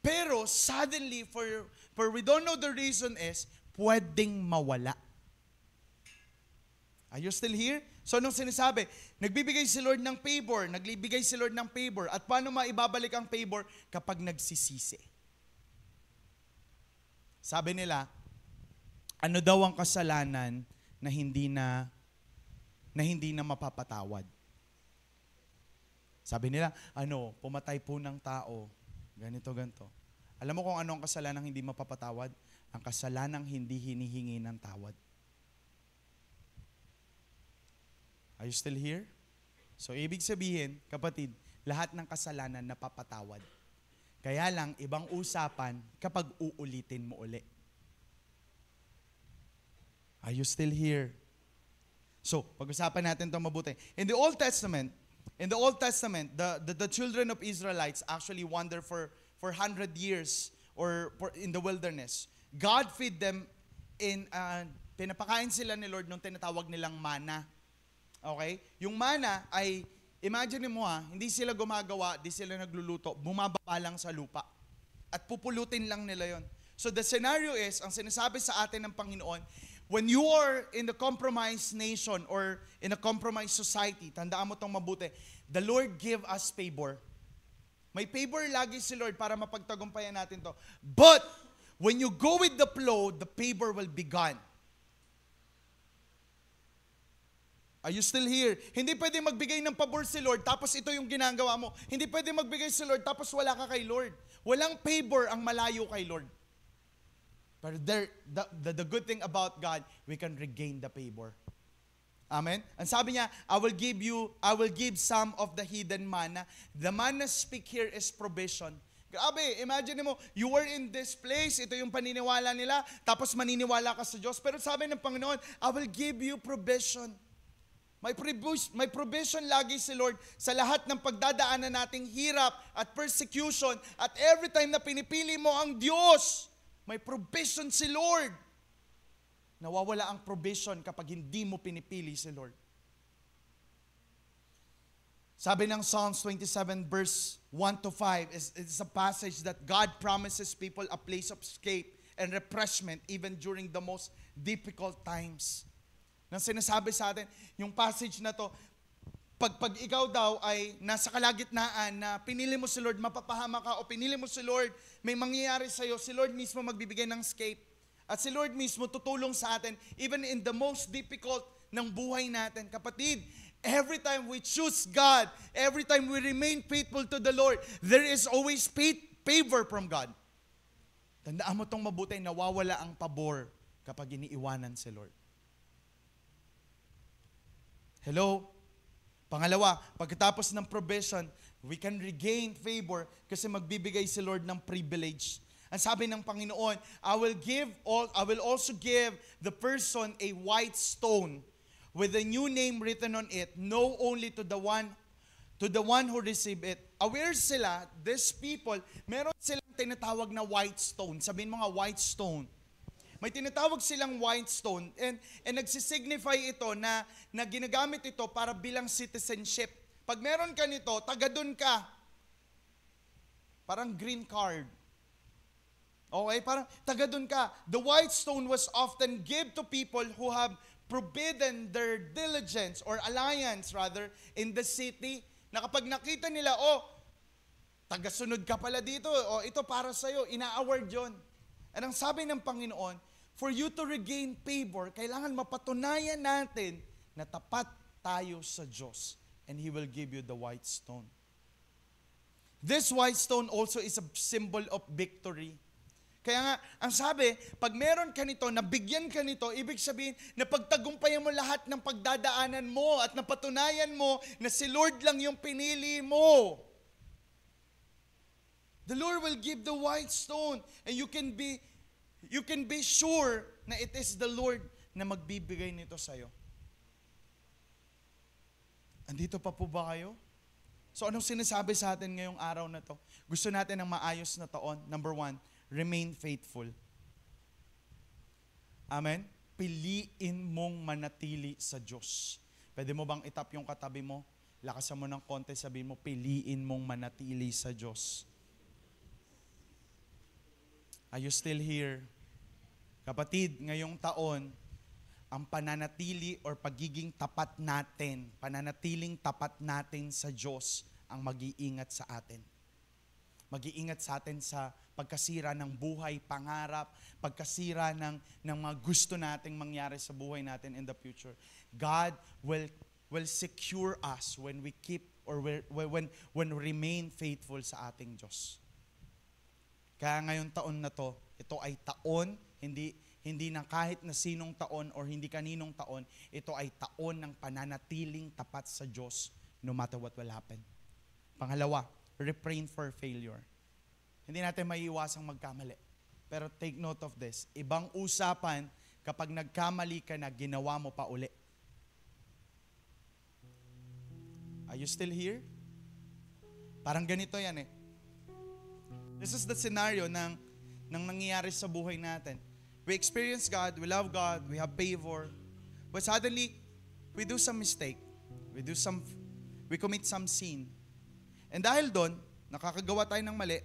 Speaker 2: pero suddenly, for we don't know the reason is, pwedeng mawala. Are you still here? So anong sinasabi? Nagbibigay si Lord ng favor, nagbibigay si Lord ng favor. At paano maibabalik ang favor? Kapag nagsisisi. Sabi nila, ano daw ang kasalanan na hindi na mapapatawad? Sabi nila, pumatay po ng tao, ganito. Alam mo kung ano ang kasalanang hindi mapapatawad? Ang kasalanang hindi hinihingi ng tawad. Are you still here? So, ibig sabihin, kapatid, lahat ng kasalanan napapatawad. Kaya lang, ibang usapan kapag uulitin mo uli. Are you still here? So, pag-usapan natin ito mabuti. In the Old Testament, the children of Israelites actually wander for 100 years in the wilderness. God feed them pinapakain sila ni Lord nung tinatawag nilang mana. Okay? Yung mana ay, imagine mo hindi sila gumagawa, di sila nagluluto, bumababa lang sa lupa. At pupulutin lang nila yon. So the scenario is, ang sinasabi sa atin ng Panginoon, when you are in the compromised nation or in a compromised society, tandaan mo itong mabuti, the Lord give us favor. May favor lagi si Lord para mapagtagumpayan natin to. But, when you go with the flow, the favor will be gone. Are you still here? Hindi pwede magbigay ng pabor si Lord tapos ito yung ginagawa mo. Hindi pwede magbigay si Lord tapos wala ka kay Lord. Walang favor ang malayo kay Lord. But the good thing about God, we can regain the favor. Amen? Ang sabi niya, I will give some of the hidden manna. The manna speak here is provision. Grabe, imagine mo, you were in this place, ito yung paniniwala nila, tapos maniniwala ka sa Diyos. Pero sabi ng Panginoon, I will give you provision. May provision lagi si Lord sa lahat ng pagdadaanan nating hirap at persecution. At every time na pinipili mo ang Diyos, may provision si Lord. Nawawala ang provision kapag hindi mo pinipili si Lord. Sabi ng Psalms 27 verse 1 to 5, it's a passage that God promises people a place of escape and refreshment even during the most difficult times. Nang sinasabi sa atin, yung passage na to, pag ikaw daw ay nasa kalagitnaan na pinili mo si Lord, mapapahama ka, o pinili mo si Lord, may mangyayari sa'yo, si Lord mismo magbibigay ng escape. At si Lord mismo tutulong sa atin, even in the most difficult ng buhay natin. Kapatid, every time we choose God, every time we remain faithful to the Lord, there is always favor from God. Tandaan mo itong mabuti, nawawala ang pabor kapag iniiwanan si Lord. Hello? Pangalawa, pagkatapos ng provision, we can regain favor kasi magbibigay si Lord ng privilege. Ang sabi ng Panginoon, I will also give the person a white stone with a new name written on it, know only to the one who received it. Aware sila, these people, meron silang tinatawag na white stone. Sabihin mo nga, white stone. May tinatawag silang white stone and nagsisignify ito na ginagamit ito para bilang citizenship. Pag meron ka nito, taga dun ka. Parang green card. Okay, parang taga dun ka. The white stone was often given to people who have forbidden their diligence or alliance rather in the city. Na kapag nakita nila, taga-sunod ka pala dito, ito para sa'yo, ina-award yun. At ang sabi ng Panginoon, for you to regain favor, kailangan mapatunayan natin na tapat tayo sa Diyos. And He will give you the white stone. This white stone also is a symbol of victory. Kaya nga, ang sabi, pag meron ka nito, nabigyan ka nito, ibig sabihin, na pagtagumpayan mo lahat ng pagdadaanan mo at napatunayan mo na si Lord lang yung pinili mo. The Lord will give the white stone and you can be sure na it is the Lord na magbibigay nito sa'yo. Andito pa po ba kayo? So anong sinasabi sa atin ngayong araw na to? Gusto natin ng maayos na taon. Number 1, remain faithful. Amen? Piliin mong manatili sa Diyos. Pwede mo bang itap yung katabi mo? Lakasan mo ng konti, sabihin mo, piliin mong manatili sa Diyos. Are you still here? Kapatid, ngayong taon, ang pananatili or pagiging tapat natin, pananatiling tapat natin sa Diyos ang mag-iingat sa atin. Mag-iingat sa atin sa pagkasira ng buhay, pangarap, pagkasira ng mga gusto nating mangyari sa buhay natin in the future. God will secure us when we keep or when we remain faithful sa ating Diyos. Kaya ngayong taon na to, ito ay taon, hindi na kahit na sinong taon or hindi kaninong taon, ito ay taon ng pananatiling tapat sa Diyos no matter what will happen. Pangalawa, refrain for failure. Hindi natin maiiwasang magkamali. Pero take note of this. Ibang usapan kapag nagkamali ka na, ginawa mo pa uli. Are you still here? Parang ganito yan eh. This is the scenario ng nangyayari sa buhay natin. We experience God, we love God, we have favor, but suddenly, we do some mistake. We commit some sin. And dahil doon, nakakagawa tayo ng mali,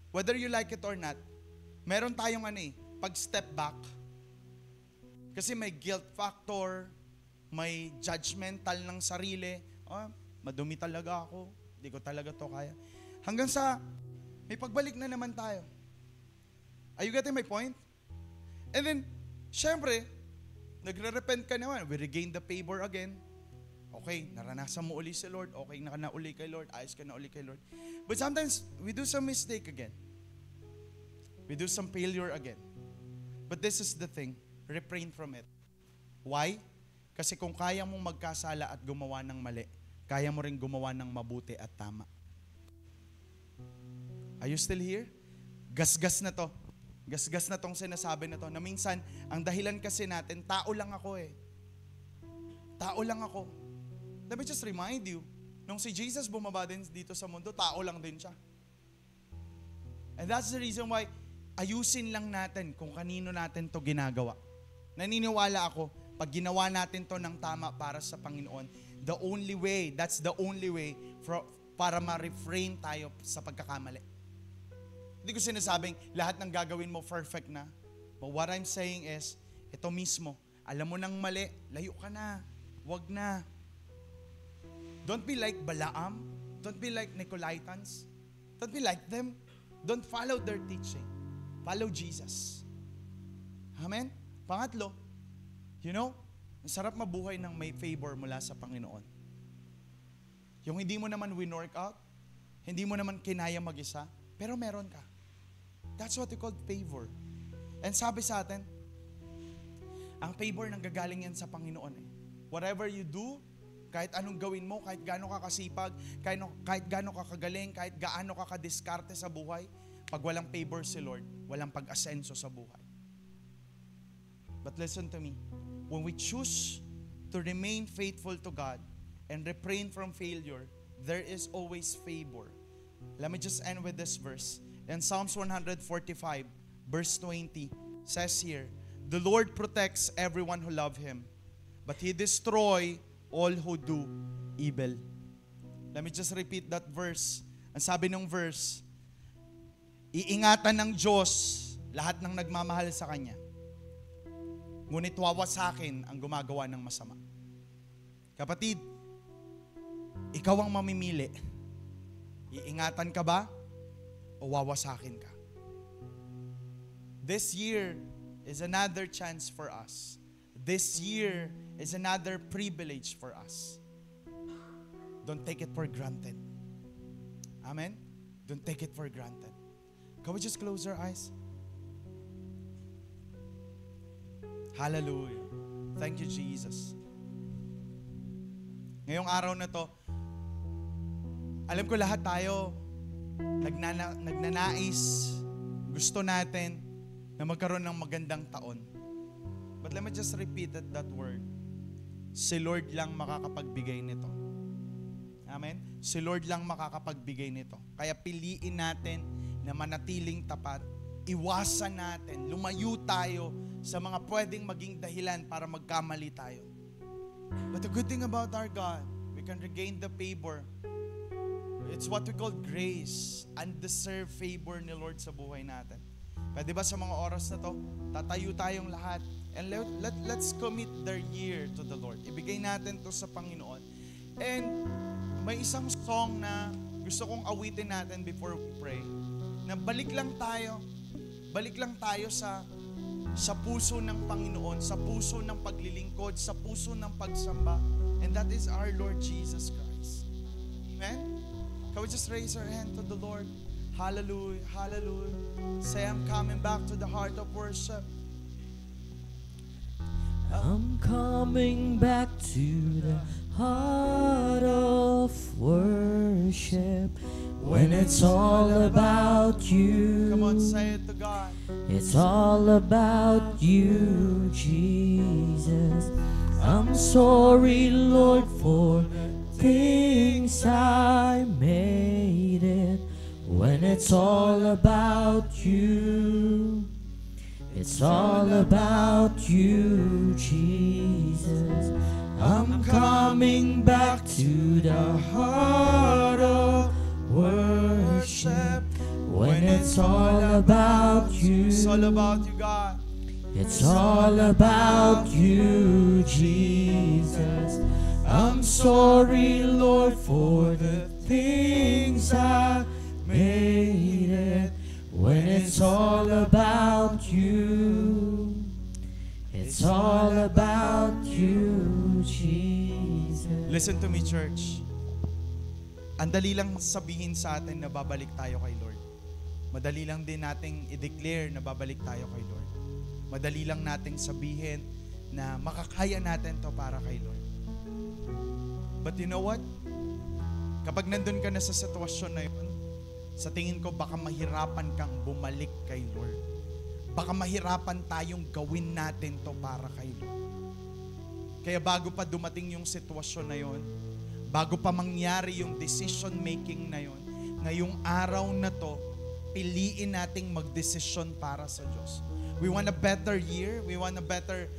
Speaker 2: whether you like it or not, meron tayong pag-step back. Kasi may guilt factor, may judgmental ng sarili. Madumi talaga ako, hindi ko talaga to kaya. Hanggang sa, may pagbalik na naman tayo. Are you getting my point? And then, syempre, nagre-repent ka naman. We regain the favor again. Okay, naranasan mo uli si Lord. Okay, na uli kay Lord. Ayos ka na uli kay Lord. But sometimes, we do some mistake again. We do some failure again. But this is the thing. Refrain from it. Why? Kasi kung kaya mong magkasala at gumawa ng mali, kaya mo rin gumawa ng mabuti at tama. Are you still here? Gasgas na to. Gasgas na tong sinasabi na to. Na minsan, ang dahilan kasi natin, tao lang ako eh. Tao lang ako. Let me just remind you, nung si Jesus bumaba din dito sa mundo, tao lang din siya. And that's the reason why, ayusin lang natin kung kanino natin to ginagawa. Naniniwala ako, pag ginawa natin to ng tama para sa Panginoon, that's the only way para ma-refrain tayo sa pagkakamali. Hindi ko sinasabing lahat ng gagawin mo perfect na. But what I'm saying is, ito mismo, alam mo nang mali, layo ka na. Wag na. Don't be like Balaam. Don't be like Nicolaitans. Don't be like them. Don't follow their teaching. Follow Jesus. Amen? Pangatlo, ang sarap mabuhay ng may favor mula sa Panginoon. Yung hindi mo naman win-work out, hindi mo naman kinaya mag-isa, pero meron ka. That's what we call favor. And sabi sa atin, ang favor nanggagaling yan sa Panginoon eh. Whatever you do, kahit anong gawin mo, kahit gaano ka kasipag, kahit gaano ka kagaling, kahit gaano ka kadiskarte sa buhay, pag walang favor si Lord, walang pag-asenso sa buhay. But listen to me, when we choose to remain faithful to God and refrain from failure, there is always favor. Let me just end with this verse. In Psalms 145, verse 20, says here, the Lord protects everyone who love Him, but He destroys all who do evil. Let me just repeat that verse. Ang sabi ng verse, iingatan ng Diyos lahat ng nagmamahal sa Kanya. Ngunit wawasakin ang gumagawa ng masama. Kapatid, ikaw ang mamimili. Iingatan ka ba o wawasakin ka? This year is another chance for us. This year is another privilege for us. Don't take it for granted. Amen? Don't take it for granted. Can we just close our eyes? Hallelujah. Thank you, Jesus. Ngayong araw na to, alam ko lahat tayo nagnanais, gusto natin na magkaroon ng magandang taon. But let me just repeat that word. Si Lord lang makakapagbigay nito. Amen? Si Lord lang makakapagbigay nito. Kaya piliin natin na manatiling tapat. Iwasan natin, lumayo tayo sa mga pwedeng maging dahilan para magkamali tayo. But the good thing about our God, we can regain the favor. It's what we call grace, undeserved favor ni Lord sa buhay natin. Pwede ba sa mga oras na to, tatayo tayong lahat And let's commit their year to the Lord. Ibigay natin to sa Panginoon. And may isang song na gusto kong awitin natin before we pray. Na balik lang tayo sa puso ng Panginoon, sa puso ng paglilingkod, sa puso ng pagsamba. And that is our Lord Jesus Christ. Amen? Can we just raise our hand to the Lord? Hallelujah, hallelujah. Say, I'm coming back to the heart of worship.
Speaker 1: I'm coming back to the heart of worship. When it's all about you.
Speaker 2: Come on, say it to God.
Speaker 1: It's all about you, Jesus. I'm sorry, Lord, for things I made it. When it's all about you. It's all about you, Jesus. I'm coming back to the heart of worship. When it's all about you.
Speaker 2: It's all about you, God.
Speaker 1: It's all about you, Jesus. I'm sorry, Lord, for the things I made it. When it's all about you, it's all about you, Jesus.
Speaker 2: Listen to me, church. Ang dali lang sabihin sa atin na babalik tayo kay Lord. Madali lang din nating i-declare na babalik tayo kay Lord. Madali lang nating sabihin na makakaya natin to para kay Lord. But you know what? Kapag nandun ka na sa sitwasyon na yun, sa tingin ko baka mahirapan kang bumalik kay Lord. Baka mahirapan tayong gawin natin to para kay Lord. Kaya bago pa dumating yung sitwasyon na yun, bago pa mangyari yung decision making na yun, ngayong araw na to, piliin nating magdesisyon para sa Diyos. We want a better year. We want a better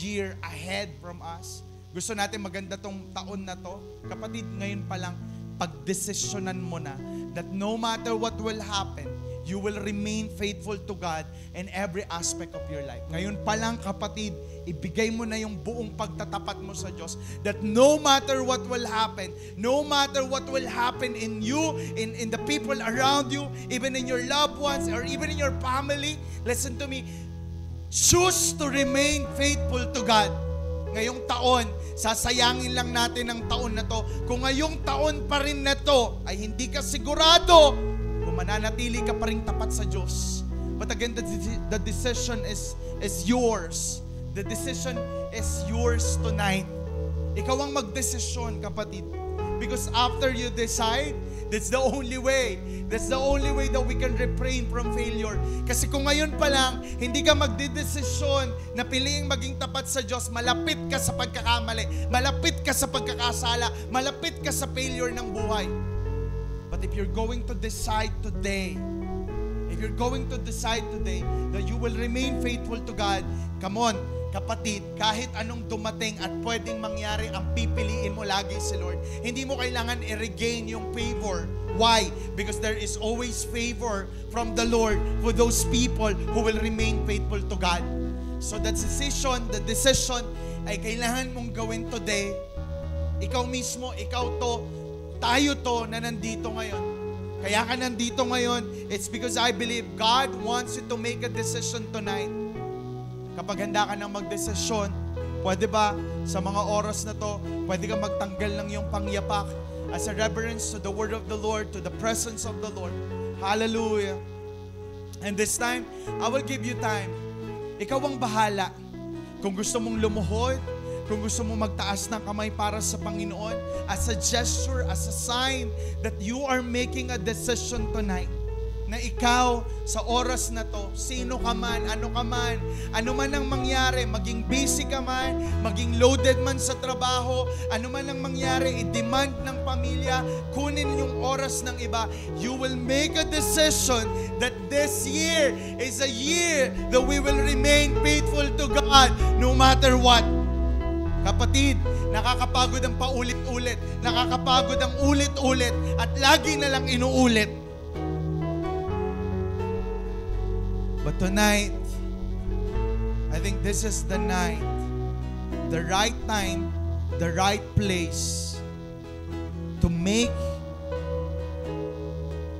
Speaker 2: year ahead from us. Gusto natin maganda tong taon na to. Kapatid, ngayon pa lang, pagdesisyonan mo na that no matter what will happen, you will remain faithful to God in every aspect of your life. Ngayon pa lang, kapatid, ibigay mo na yung buong pagtatapat mo sa Diyos that no matter what will happen in you, in the people around you, even in your loved ones, or even in your family, listen to me, choose to remain faithful to God. Ngayong taon, sasayangin lang natin ang taon na to. Kung ngayong taon pa rin na to ay hindi ka sigurado kung mananatili ka pa rin tapat sa Diyos. But again, the decision is yours. The decision is yours tonight. Ikaw ang magdesisyon, kapatid. Because after you decide, that's the only way. That's the only way that we can refrain from failure. Kasi kung ngayon pa lang, hindi ka magdedesisyon na piliing maging tapat sa Diyos, malapit ka sa pagkakamali, malapit ka sa pagkakasala, malapit ka sa failure ng buhay. But if you're going to decide today that you will remain faithful to God, come on, kapatid, kahit anong dumating at pwedeng mangyari, ang pipiliin mo lagi si Lord. Hindi mo kailangan i-regain yung favor. Why? Because there is always favor from the Lord for those people who will remain faithful to God. So the decision ay kailangan mong gawin today. Ikaw mismo, tayo to na nandito ngayon. Kaya ka nandito ngayon, it's because I believe God wants you to make a decision tonight. Kapag handa ka nang magdesisyon, pwede ba sa mga oras na to, pwede ka magtanggal ng iyong pangyapak as a reverence to the word of the Lord, to the presence of the Lord. Hallelujah. And this time, I will give you time. Ikaw ang bahala. Kung gusto mong lumuhod, kung gusto mong magtaas ng kamay para sa Panginoon, as a gesture, as a sign that you are making a decision tonight, na ikaw sa oras na to, sino ka man, ano man ang mangyari, maging busy ka man, maging loaded man sa trabaho, ano man ang mangyari, i-demand ng pamilya, kunin yung oras ng iba, you will make a decision that this year is a year that we will remain faithful to God no matter what. Kapatid, nakakapagod ang paulit-ulit, nakakapagod ang ulit-ulit, at lagi na lang inuulit. But tonight, I think this is the night, the right time, the right place to make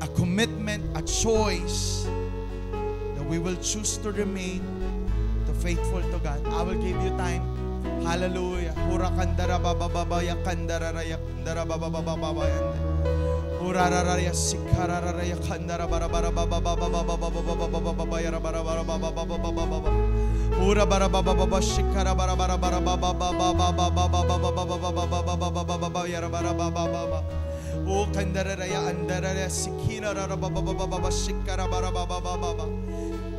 Speaker 2: a commitment, a choice that we will choose to remain faithful to God. I will give you time. Hallelujah. Hura kandara bababaya kandara raya kandara babababaya. Hura raya sikara raya kandara barabara babababaya barabara bababababa. Hura barababa sikara barabara babababaya barababa. O kandara raya andara raya sikina bababababa sikara barababa.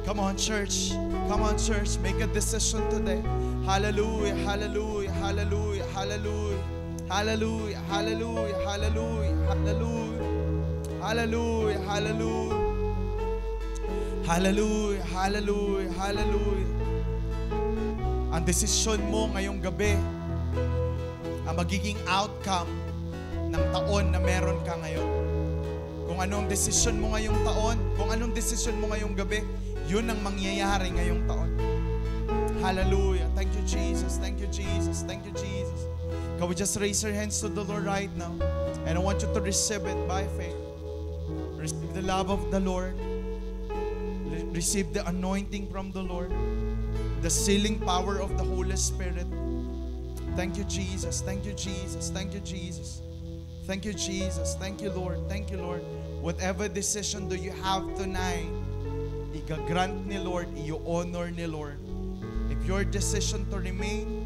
Speaker 2: Come on, church. Come on, church. Make a decision today. Hallelujah, hallelujah, hallelujah, hallelujah, hallelujah, hallelujah, hallelujah, hallelujah, hallelujah, hallelujah, hallelujah, hallelujah, hallelujah. Ang desisyon mo ngayong gabi, ang magiging outcome ng taon na meron ka ngayon. Kung anong desisyon mo ngayong taon, kung anong desisyon mo ngayong gabi, yun ang mangyayari ngayong taon. Hallelujah. Thank you, Jesus. Thank you, Jesus. Thank you, Jesus. Can we just raise our hands to the Lord right now? And I want you to receive it by faith. Receive the love of the Lord. Receive the anointing from the Lord. The sealing power of the Holy Spirit. Thank you, Jesus. Thank you, Jesus. Thank you, Jesus. Thank you, Jesus. Thank you, Lord. Thank you, Lord. Whatever decision do you have tonight, i-grant ni Lord, i-honor ni Lord. If your decision to remain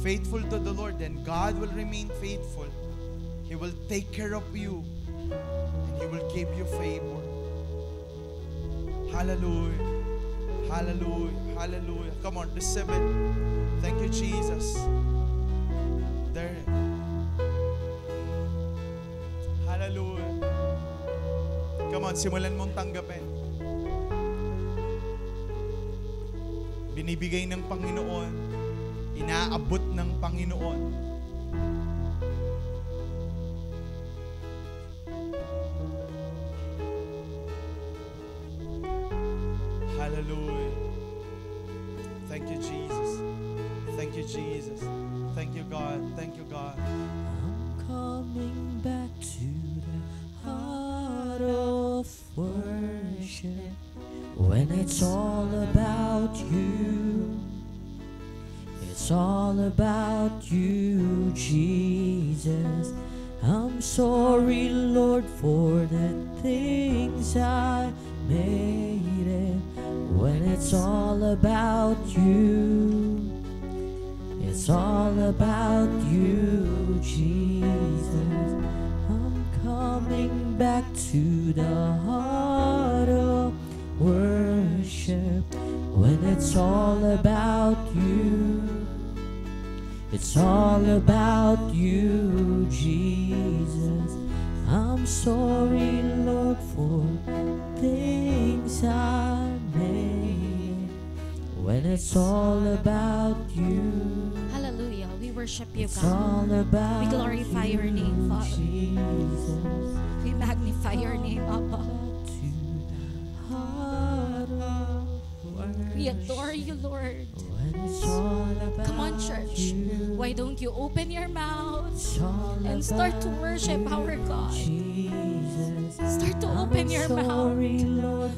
Speaker 2: faithful to the Lord, then God will remain faithful. He will take care of you and He will give you favor. Hallelujah. Hallelujah. Hallelujah. Come on, receive it. Thank you, Jesus. There. Hallelujah. Come on, simulan mong tanggapin. Binibigay ng Panginoon, inaabot ng Panginoon. Hallelujah. Thank you, Jesus. Thank you, Jesus. Thank you, God. Thank you, God.
Speaker 1: I'm coming back to the heart of worship. When it's all about you, it's all about you, Jesus. I'm sorry, Lord, for the things I made it. When it's all about you, it's all about you, Jesus. I'm coming back to the heart of worship. When it's all about you, it's all about you, Jesus. I'm sorry, Lord, for things I made. When it's all about you,
Speaker 3: Hallelujah. We worship you,
Speaker 1: it's
Speaker 3: God.
Speaker 1: all about
Speaker 3: We glorify your name, Father.
Speaker 1: Jesus.
Speaker 3: We magnify your name, Abba. We adore you, Lord. Come on, church. Why don't you open your mouth and start to worship our God? Start to open your mouth.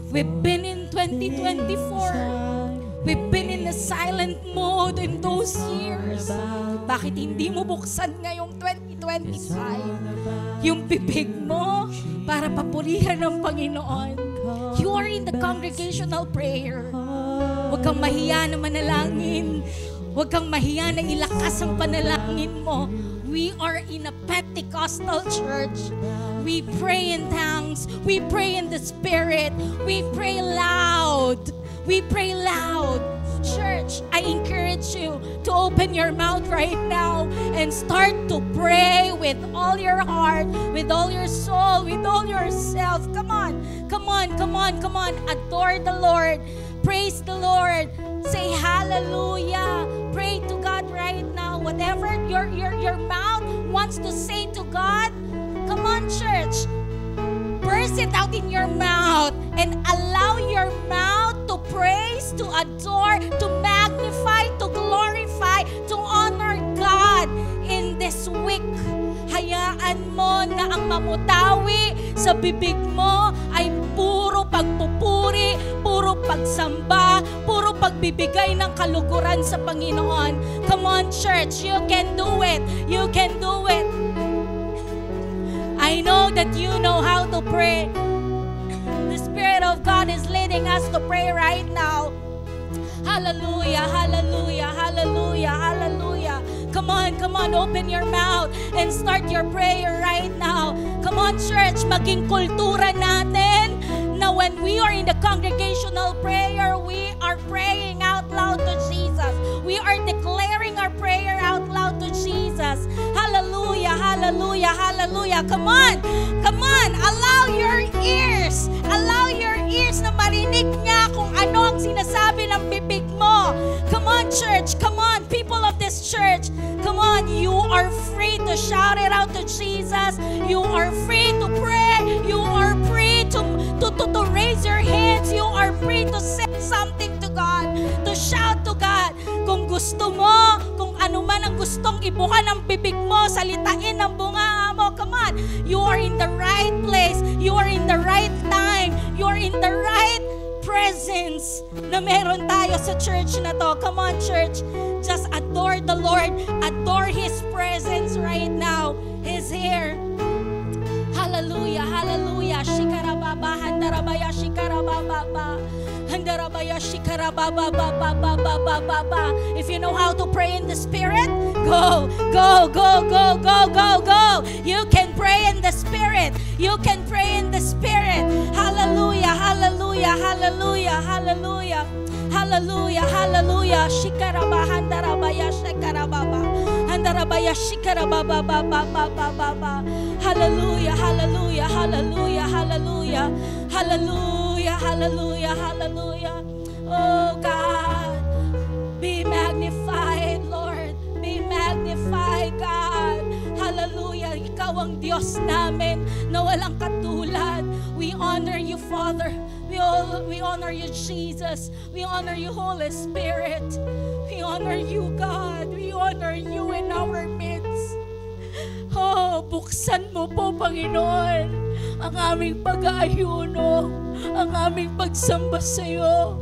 Speaker 3: We've been in 2024. We've been in a silent mode in those years. Bakit hindi mo buksan ngayong 2025 yung bibig mo para papurihan ng Panginoon? You are in the congregational prayer. Huwag kang mahiya na manalangin. Huwag kang mahiya na ilakas ang panalangin mo. We are in a Pentecostal church. We pray in tongues. We pray in the Spirit. We pray loud. We pray loud. Church, I encourage you to open your mouth right now and start to pray with all your heart, with all your soul, with all yourself. Come on, come on, come on, come on. Adore the Lord. Praise the Lord. Say hallelujah. Pray to God right now. Whatever your mouth wants to say to God, come on, church. Burst it out in your mouth and allow your mouth to to praise, to adore, to magnify, to glorify, to honor God in this week. Hayaan mo na ang mamutawi sa bibig mo ay puro pagpupuri, puro pagsamba, puro pagbibigay ng kaluguran sa Panginoon. Come on, church, you can do it. You can do it. I know that you know how to pray. The Spirit of God is leading us to pray right now. Hallelujah, hallelujah, hallelujah, hallelujah. Come on, open your mouth and start your prayer right now. Come on, church, maging kultura natin na when we are in the congregational prayer, we are praying out loud to Jesus. We are declaring our prayer out loud to Jesus. Hallelujah, hallelujah, hallelujah. Come on, allow your ears na marinig niya kung ano ang sinasabi ng bibig mo. Come on, church, come on, people of this church. Come on, you are free to shout it out to Jesus. You are free to pray. You are free to raise your hands. You are free to say something to God, to shout to God. Kung gusto mo, kung ano man ang gustong ibuka ng bibig mo, salitain ng bunga mo, come on. You are in the right place. You are in the right time. You are in the right presence na meron tayo sa church na to. Come on, church. Just adore the Lord. Adore His presence right now. He's here. Hallelujah, hallelujah. Shikarababa, handarabaya, shikarababa. Handarabaya, shikarababa. If you know how to pray in the Spirit, go. You can pray in the Spirit. You can pray in the Spirit. Hallelujah, hallelujah, hallelujah, hallelujah. Hallelujah, hallelujah. Shikaraba, handarabaya, shikarababa. Handarabaya, shikarababa, hallelujah, hallelujah, hallelujah, hallelujah. Hallelujah, hallelujah, hallelujah. Oh God, be magnified, Lord. Be magnified, God. Hallelujah. Ikaw ang Diyos namin na walang katulad. We honor you, Father. We honor you, Jesus. We honor you, Holy Spirit. We honor you, God. We honor you in our midst. Oh, buksan mo po, Panginoon, ang aming pag-aayuno, ang aming pagsamba sa iyo,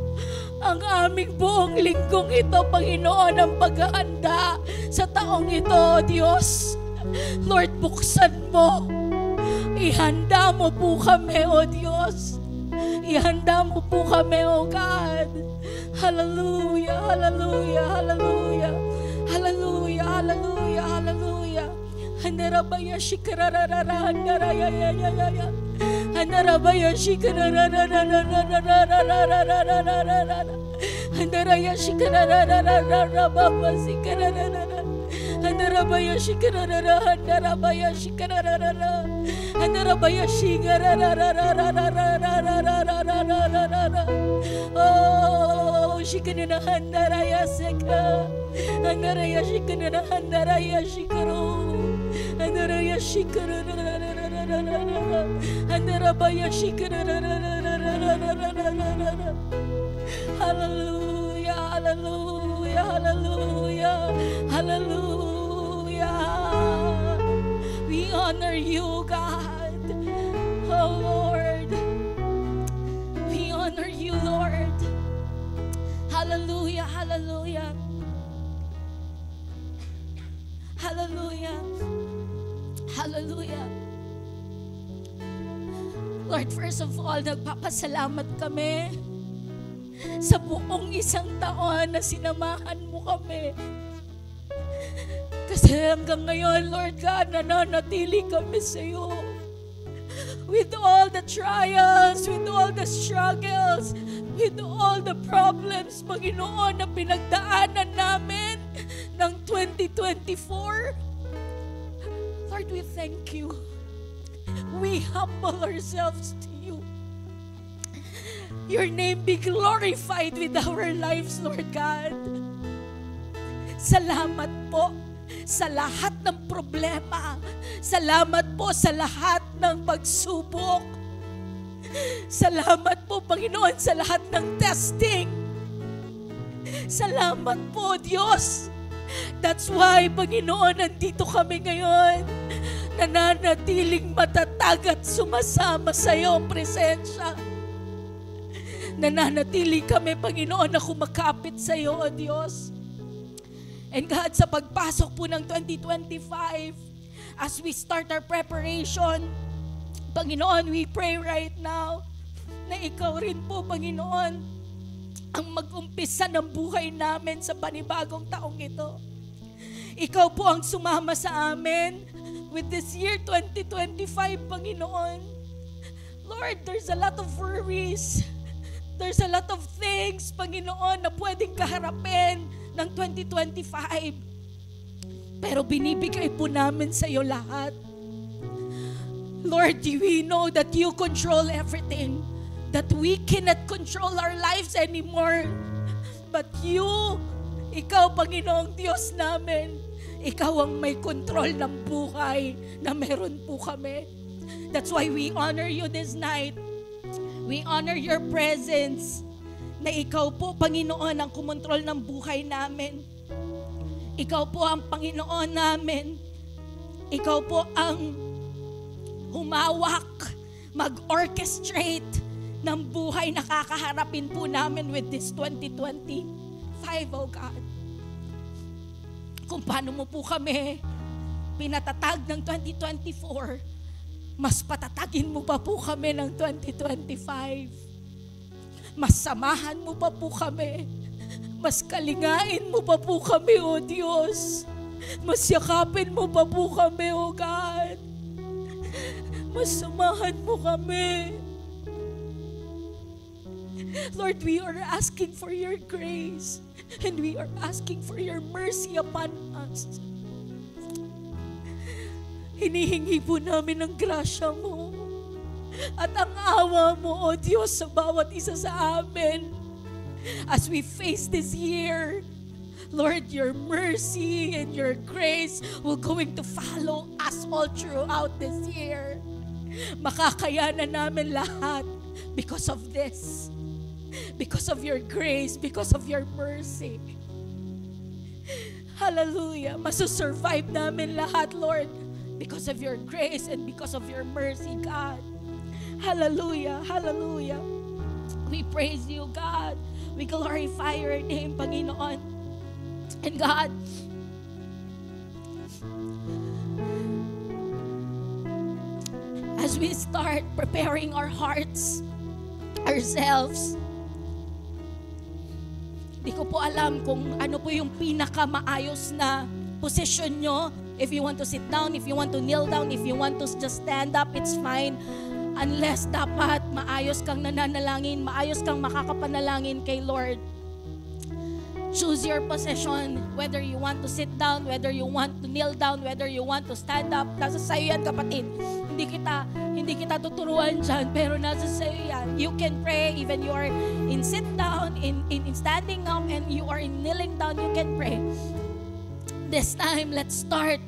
Speaker 3: ang aming buong linggong ito, Panginoon, ang pag-aanda sa taong ito, Diyos. Lord, buksan mo. Ihanda mo po kami, O Diyos. Ihanda mo po kami, O God. Hallelujah, hallelujah, hallelujah. Hallelujah, hallelujah, hallelujah. Handarabaya shikararara, handarayayayaya. Handarabaya shikararara, handaraya shikararara, baba shikararara. Handarabaya shikararara, handarabaya shikararara. Handarabaya shikararara. Oh, shikarana handaraya seka. Handaraya shikarana handaraya shikaro. Handaraya shikararara. Handarabaya shikararara. Hallelujah, hallelujah, hallelujah, hallelujah. We honor you, God. Oh Lord, we honor you, Lord. Hallelujah, hallelujah. Hallelujah. Hallelujah. Lord, first of all, nagpapasalamat kami sa buong isang taon na sinamahan mo kami. Kasi hanggang ngayon, Lord God, nananatili kami sa iyo. With all the trials, with all the struggles, with all the problems, Panginoon, na pinagdaanan namin ng 2024. Lord, we thank you. We humble ourselves to you. Your name be glorified with our lives, Lord God. Salamat po sa lahat ng problema. Salamat po sa lahat ng pagsubok. Salamat po, Panginoon, sa lahat ng testing. Salamat po, Diyos. That's why, Panginoon, nandito kami ngayon. Nananatiling matatag at sumasama sa iyong presensya. Nananatili kami, Panginoon, na kumakapit sa iyo, O Diyos. And God, sa pagpasok po ng 2025, as we start our preparation, Panginoon, we pray right now na ikaw rin po, Panginoon, ang mag-umpisa ng buhay namin sa panibagong taong ito. Ikaw po ang sumama sa amin with this year 2025, Panginoon. Lord, there's a lot of worries. There's a lot of things, Panginoon, na pwedeng kaharapin ng 2025. Pero binibigay po namin sa iyo lahat. Lord, we know that you control everything. That we cannot control our lives anymore. But you, ikaw, Panginoong Diyos namin, ikaw ang may kontrol ng buhay na meron po kami. That's why we honor you this night. We honor your presence. Na ikaw po, Panginoon, ang kumontrol ng buhay namin. Ikaw po ang Panginoon namin. Ikaw po ang humawak, mag-orchestrate ng buhay na kakaharapin po namin with this 2025, oh God. Kung paano mo po kami pinatatag ng 2024, mas patatagin mo pa po kami ng 2025. Mas samahan mo pa po kami. Mas kalingain mo pa po kami, O Diyos. Mas yakapin mo pa po kami, O God. Mas samahan mo kami. Lord, we are asking for your grace. And we are asking for your mercy upon us. Hinihingi po namin ang grasya mo. At ang awa mo, O Diyos, sa bawat isa sa amin. As we face this year, Lord, your mercy and your grace will going to follow us all throughout this year. Makakayanan namin lahat because of this. Because of your grace, because of your mercy. Hallelujah. Masusurvive namin lahat, Lord, because of your grace and because of your mercy, God. Hallelujah, hallelujah. We praise you, God. We glorify your name, Panginoon. And God, as we start preparing our hearts, ourselves, di ko po alam kung ano po yung pinaka-maayos na position nyo. If you want to sit down, if you want to kneel down, if you want to just stand up, it's fine. Unless dapat maayos kang nananalangin, maayos kang makakapanalangin kay Lord. Choose your position, whether you want to sit down, whether you want to kneel down, whether you want to stand up. Nasa sayo yan, kapatid. Hindi kita tuturuan dyan, pero nasa sayo yan. You can pray even you are in sit down, in standing up, and you are in kneeling down, you can pray. This time, let's start.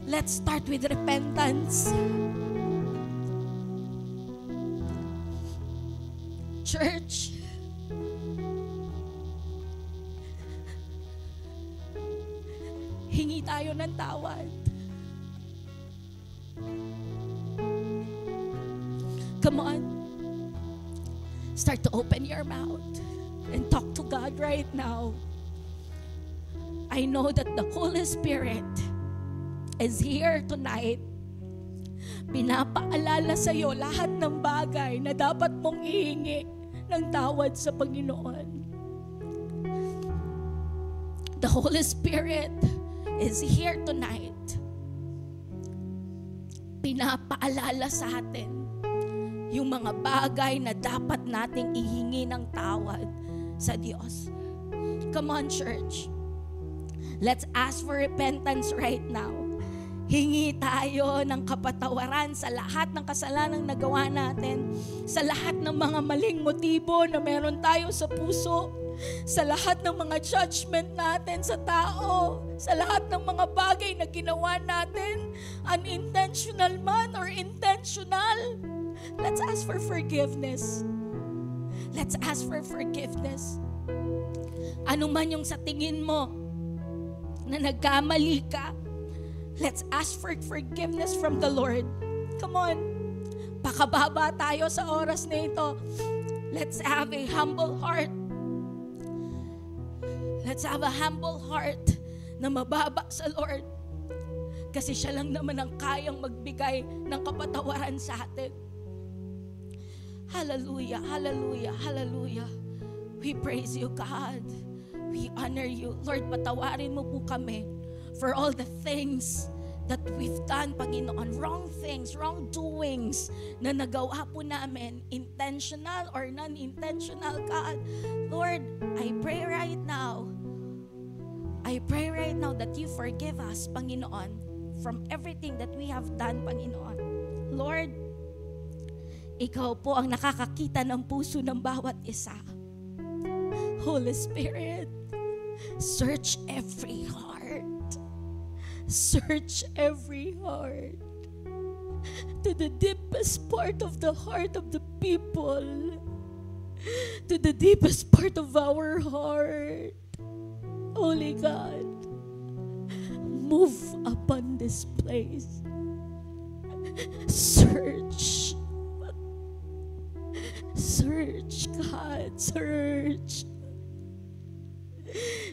Speaker 3: Let's start with repentance. Church, hingi tayo ng tawad. Come on. Start to open your mouth and talk to God right now. I know that the Holy Spirit is here tonight. Pinapaalala sa iyo lahat ng bagay na dapat mong ihingi ng tawad sa Panginoon. The Holy Spirit is here tonight. Pinapaalala sa atin yung mga bagay na dapat nating ihingi ng tawad sa Diyos. Come on, church. Let's ask for repentance right now. Hingi tayo ng kapatawaran sa lahat ng kasalanang nagawa natin, sa lahat ng mga maling motibo na meron tayo sa puso, sa lahat ng mga judgment natin sa tao, sa lahat ng mga bagay na ginawa natin, unintentional man or intentional. Let's ask for forgiveness. Let's ask for forgiveness. Ano man yung sa tingin mo na nagkamali ka, let's ask for forgiveness from the Lord. Come on. Pakababa tayo sa oras na ito. Let's have a humble heart. Let's have a humble heart na mababa sa Lord. Kasi siya lang naman ang kayang magbigay ng kapatawaran sa atin. Hallelujah, hallelujah, hallelujah. We praise you, God. We honor you. Lord, patawarin mo po kami for all the things that we've done, Panginoon. Wrong things, wrongdoings na nagawa po namin, intentional or non-intentional, God. Lord, I pray right now that you forgive us, Panginoon, from everything that we have done, Panginoon. Lord, ikaw po ang nakakakita ng puso ng bawat isa. Holy Spirit, search every heart. Search every heart. To the deepest part of the heart of the people. To the deepest part of our heart. Holy God, move upon this place. Search. Search, God, search.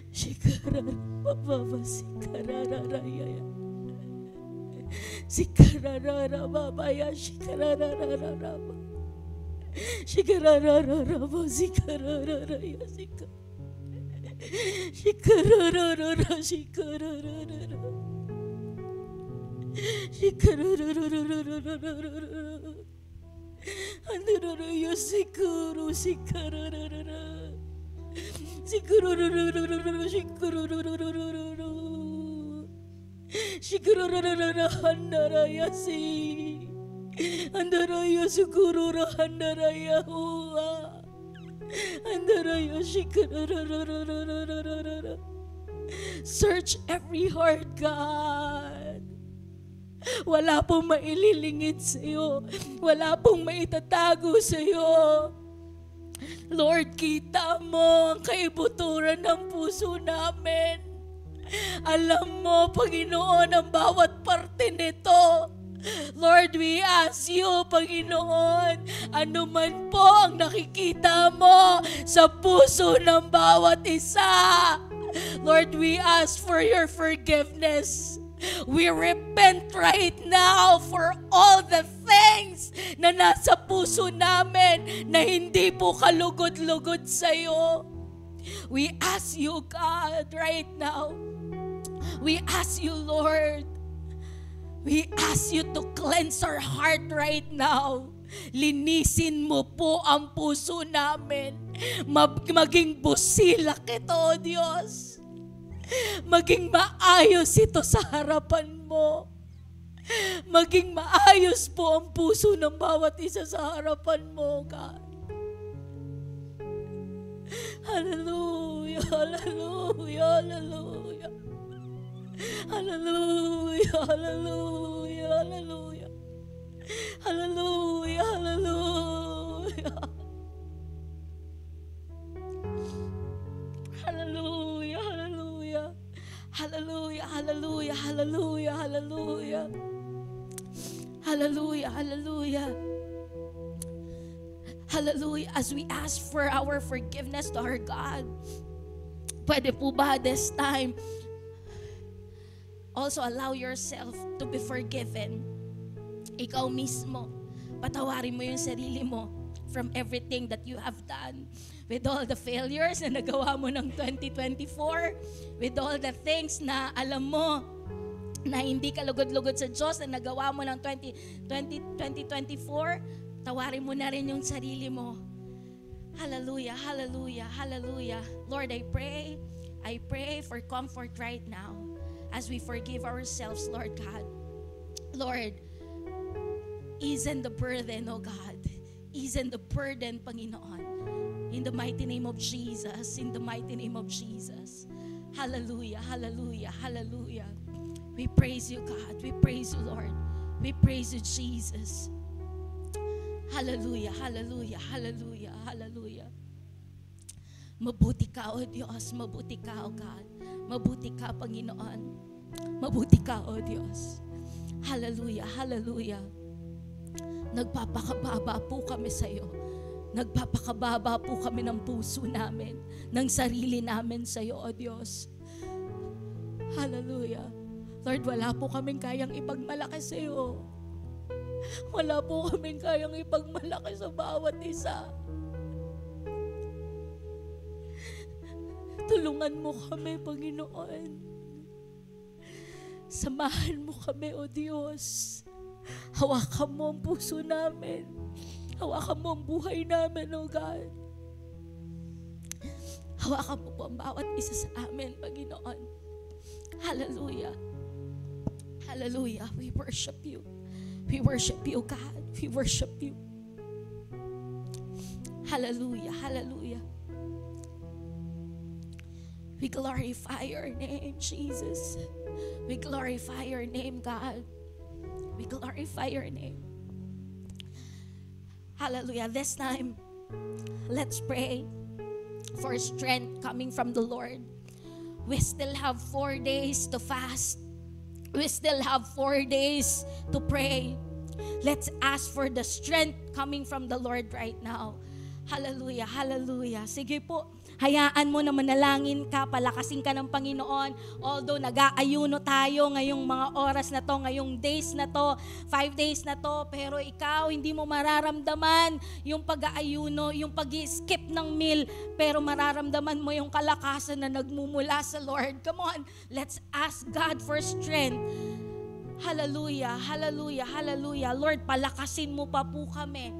Speaker 3: Shikarara baba sikarara ya. Sikarara baba ya shikarara raba. Shikarara raba sikarara ya sik. Shikarara shikarara. Shikarara. Andaraya sikuru sikarara. Sikururururururu, sikururururururu. Sikurururururu, handaraya si. Handaraya sikurura, handaraya hua. Handaraya sikururururururu. Search every heart, God. Wala pong maililingid sa iyo. Wala pong maitatago sa iyo. Lord, kita mo ang kaibuturan ng puso namin. Alam mo, Panginoon, ang bawat parte nito. Lord, we ask you, Panginoon, ano man po ang nakikita mo sa puso ng bawat isa. Lord, we ask for your forgiveness. We repent right now for all the things na nasa puso namin na hindi po kalugod-lugod sa iyo. We ask you, God, right now. We ask you, Lord. We ask you to cleanse our heart right now. Linisin mo po ang puso namin. Maging busilak ito, O Diyos. Maging maayos ito sa harapan mo. Maging maayos po ang puso ng bawat isa sa harapan mo, God. Hallelujah, hallelujah, hallelujah. Hallelujah, hallelujah, hallelujah. Hallelujah, hallelujah. Hallelujah, hallelujah. Hallelujah, hallelujah, hallelujah, hallelujah. Hallelujah, hallelujah. Hallelujah. As we ask for our forgiveness to our God, pwede po ba this time also allow yourself to be forgiven? Ikaw mismo, patawarin mo yung sarili mo from everything that you have done. With all the failures na nagawa mo ng 2024, with all the things na alam mo na hindi ka lugod-lugod sa Diyos na nagawa mo ng 2024, tawarin mo na rin yung sarili mo. Hallelujah, hallelujah, hallelujah. Lord, I pray for comfort right now as we forgive ourselves, Lord God. Lord, easen the burden, oh God. Easen the burden, Panginoon. In the mighty name of Jesus, in the mighty name of Jesus. Hallelujah, hallelujah, hallelujah. We praise you, God. We praise you, Lord. We praise you, Jesus. Hallelujah, hallelujah, hallelujah, hallelujah. Mabuti ka, O Diyos. Mabuti ka, O God. Mabuti ka, Panginoon. Mabuti ka, O Diyos. Hallelujah, hallelujah. Nagpapakababa po kami sa iyo. Nagpapakababa po kami ng puso namin, ng sarili namin sa iyo, O Diyos. Hallelujah. Lord, wala po kaming kayang ipagmalaki sa iyo. Wala po kaming kayang ipagmalaki sa bawat isa. Tulungan mo kami, Panginoon. Samahan mo kami, O Diyos. Hawakan mo ang puso namin. Hawakan mo ang buhay namin, O God. Hawakan mo po ang bawat isa sa amin, Panginoon. Hallelujah. Hallelujah. We worship you. We worship you, God. We worship you. Hallelujah. Hallelujah. We glorify your name, Jesus. We glorify your name, God. We glorify your name. Hallelujah. This time, let's pray for strength coming from the Lord. We still have 4 days to fast. We still have 4 days to pray. Let's ask for the strength coming from the Lord right now. Hallelujah, hallelujah. Sige po, hayaan mo na manalangin ka, palakasin ka ng Panginoon. Although nag-aayuno tayo ngayong mga oras na to, ngayong days na to, 5 days na to, pero ikaw hindi mo mararamdaman yung pag-aayuno, yung pag-skip ng meal, pero mararamdaman mo yung kalakasan na nagmumula sa Lord. Come on, let's ask God for strength. Hallelujah, hallelujah, hallelujah. Lord, palakasin mo pa po kami.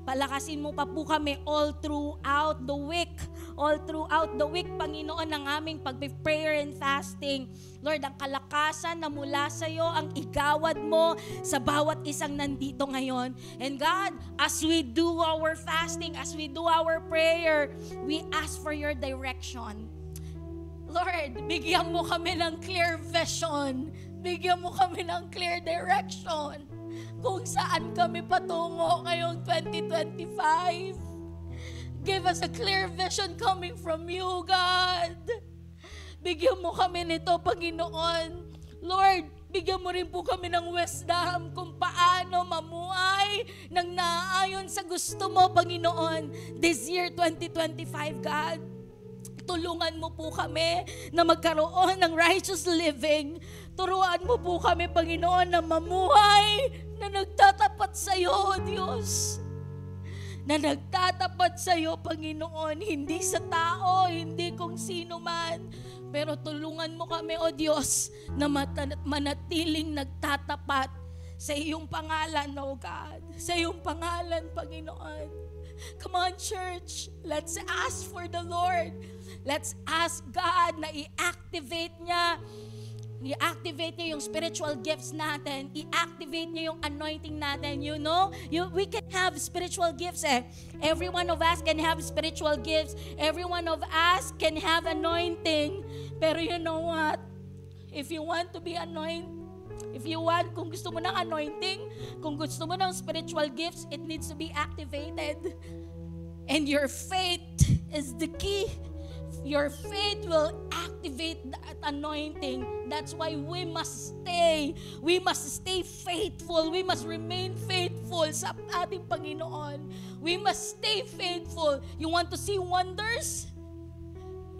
Speaker 3: Palakasin mo pa po kami all throughout the week. All throughout the week, Panginoon, ng aming pag-prayer and fasting. Lord, ang kalakasan na mula sa iyo, ang igawad mo sa bawat isang nandito ngayon. And God, as we do our fasting, as we do our prayer, we ask for your direction. Lord, bigyan mo kami ng clear vision. Bigyan mo kami ng clear direction kung saan kami patungo ngayong 2025. Give us a clear vision coming from you, God. Bigyan mo kami nito, Panginoon. Lord, bigyan mo rin po kami ng wisdom kung paano mamuhay ng naayon sa gusto mo, Panginoon. This year, 2025, God. Tulungan mo po kami na magkaroon ng righteous living. Turuan mo po kami, Panginoon, na mamuhay na nagtatapat sa iyo, Diyos. Na nagtatapat sa iyo, Panginoon, hindi sa tao, hindi kung sino man. Pero tulungan mo kami, O Diyos, na manatiling nagtatapat sa iyong pangalan, O God. Sa iyong pangalan, Panginoon. Come on, church. Let's ask for the Lord. Let's ask God na i-activate niya. I-activate niya yung spiritual gifts natin. I-activate niya yung anointing natin. You know, we can have spiritual gifts. Every one of us can have spiritual gifts. Every one of us can have anointing. Pero you know what? If you want to be anointed, kung gusto mo ng anointing, kung gusto mo ng spiritual gifts, it needs to be activated. And your faith is the key. Your faith will activate that anointing. That's why we must stay faithful. We must remain faithful sa ating Panginoon. We must stay faithful. You want to see wonders?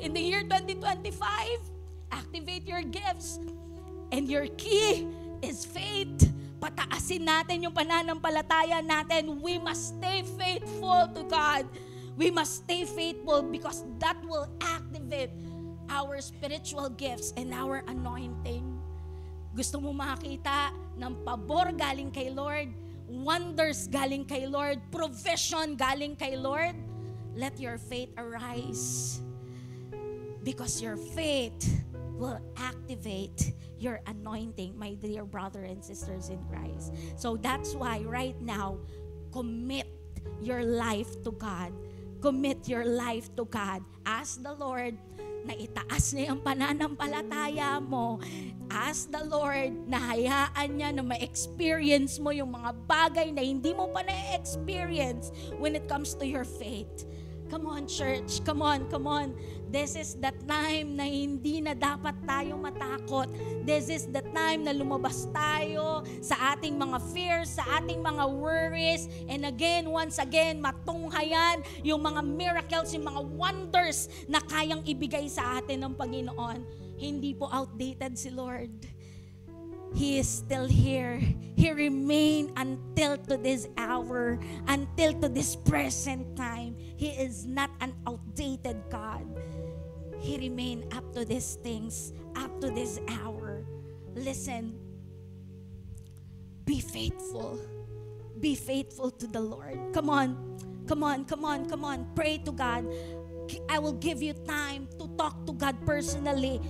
Speaker 3: In the year 2025, activate your gifts. And your key is faith. Pataasin natin yung pananampalataya natin. We must stay faithful to God. We must stay faithful because that will activate our spiritual gifts and our anointing. Gusto mo makita ng pabor galing kay Lord, wonders galing kay Lord, provision galing kay Lord? Let your faith arise. Because your faith will activate your anointing, my dear brother and sisters in Christ. So that's why right now, commit your life to God. Commit your life to God. Ask the Lord, na itaas niya yung pananampalataya mo. Ask the Lord na hayaan niya na ma-experience mo yung mga bagay na hindi mo pa na-experience when it comes to your faith. Come on, church. Come on, come on. This is the time na hindi na dapat tayo matakot. This is the time na lumabas tayo sa ating mga fears, sa ating mga worries. And again, once again, matunghayan yung mga miracles, yung mga wonders na kayang ibigay sa atin ng Panginoon. Hindi po outdated si Lord. He is still here. He remained until to this hour, until to this present time. He is not an outdated God. He remained up to these things, up to this hour. Listen, be faithful. Be faithful to the Lord. Come on, come on, come on, come on. Pray to God. I will give you time to talk to God personally.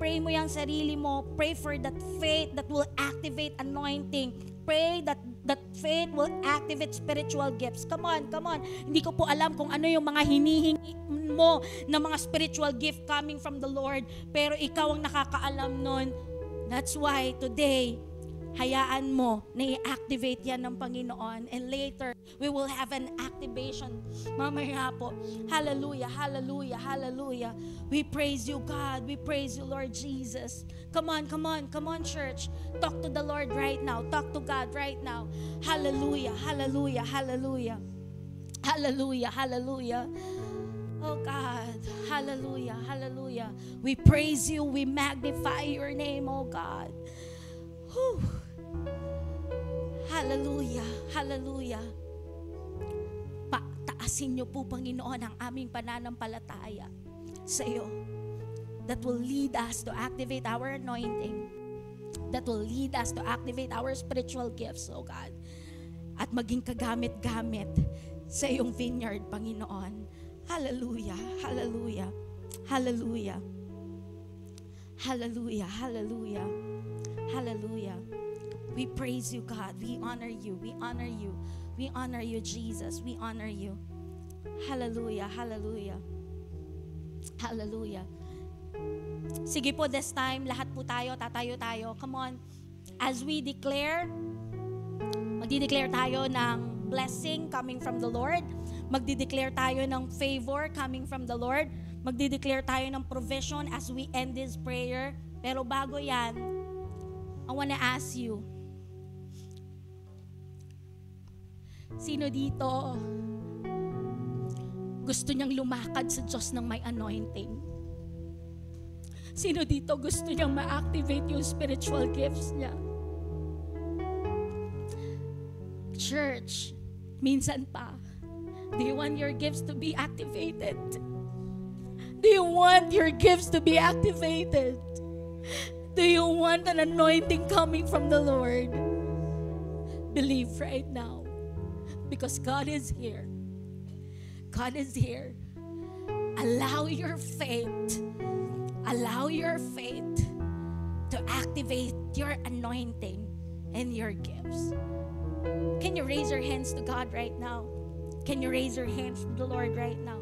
Speaker 3: Pray mo yung sarili mo. Pray for that faith that will activate anointing. Pray that faith will activate spiritual gifts. Come on, come on. Hindi ko po alam kung ano yung mga hinihingi mo na mga spiritual gift coming from the Lord. Pero ikaw ang nakakaalam nun. That's why today, hayaan mo na i-activate yan ng Panginoon. And later, we will have an activation. Mamaya po. Hallelujah, hallelujah, hallelujah. We praise you, God. We praise you, Lord Jesus. Come on, come on, come on, church. Talk to the Lord right now. Talk to God right now. Hallelujah, hallelujah, hallelujah. Hallelujah, hallelujah. Oh God, hallelujah, hallelujah. We praise you. We magnify your name, oh God. Whew. Hallelujah, hallelujah. Pataasin niyo po, Panginoon, ang aming pananampalataya sa iyo. That will lead us to activate our anointing. That will lead us to activate our spiritual gifts, oh God. At maging kagamit-gamit sa iyong vineyard, Panginoon. Hallelujah, hallelujah, hallelujah. Hallelujah, hallelujah, hallelujah. We praise you, God. We honor you. We honor you. We honor you, Jesus. We honor you. Hallelujah. Hallelujah. Hallelujah. Sige po, this time, lahat po tayo, tatayo tayo. Come on. As we declare, magdi-declare tayo ng blessing coming from the Lord. Magdi-declare tayo ng favor coming from the Lord. Magdi-declare tayo ng provision as we end this prayer. Pero bago yan, I wanna ask you, sino dito gusto niyang lumakad sa Diyos ng may anointing? Sino dito gusto niyang ma-activate yung spiritual gifts niya? Church, minsan pa, do you want your gifts to be activated? Do you want your gifts to be activated? Do you want an anointing coming from the Lord? Believe right now. Because God is here. God is here. Allow your faith to activate your anointing and your gifts. Can you raise your hands to God right now? Can you raise your hands to the Lord right now?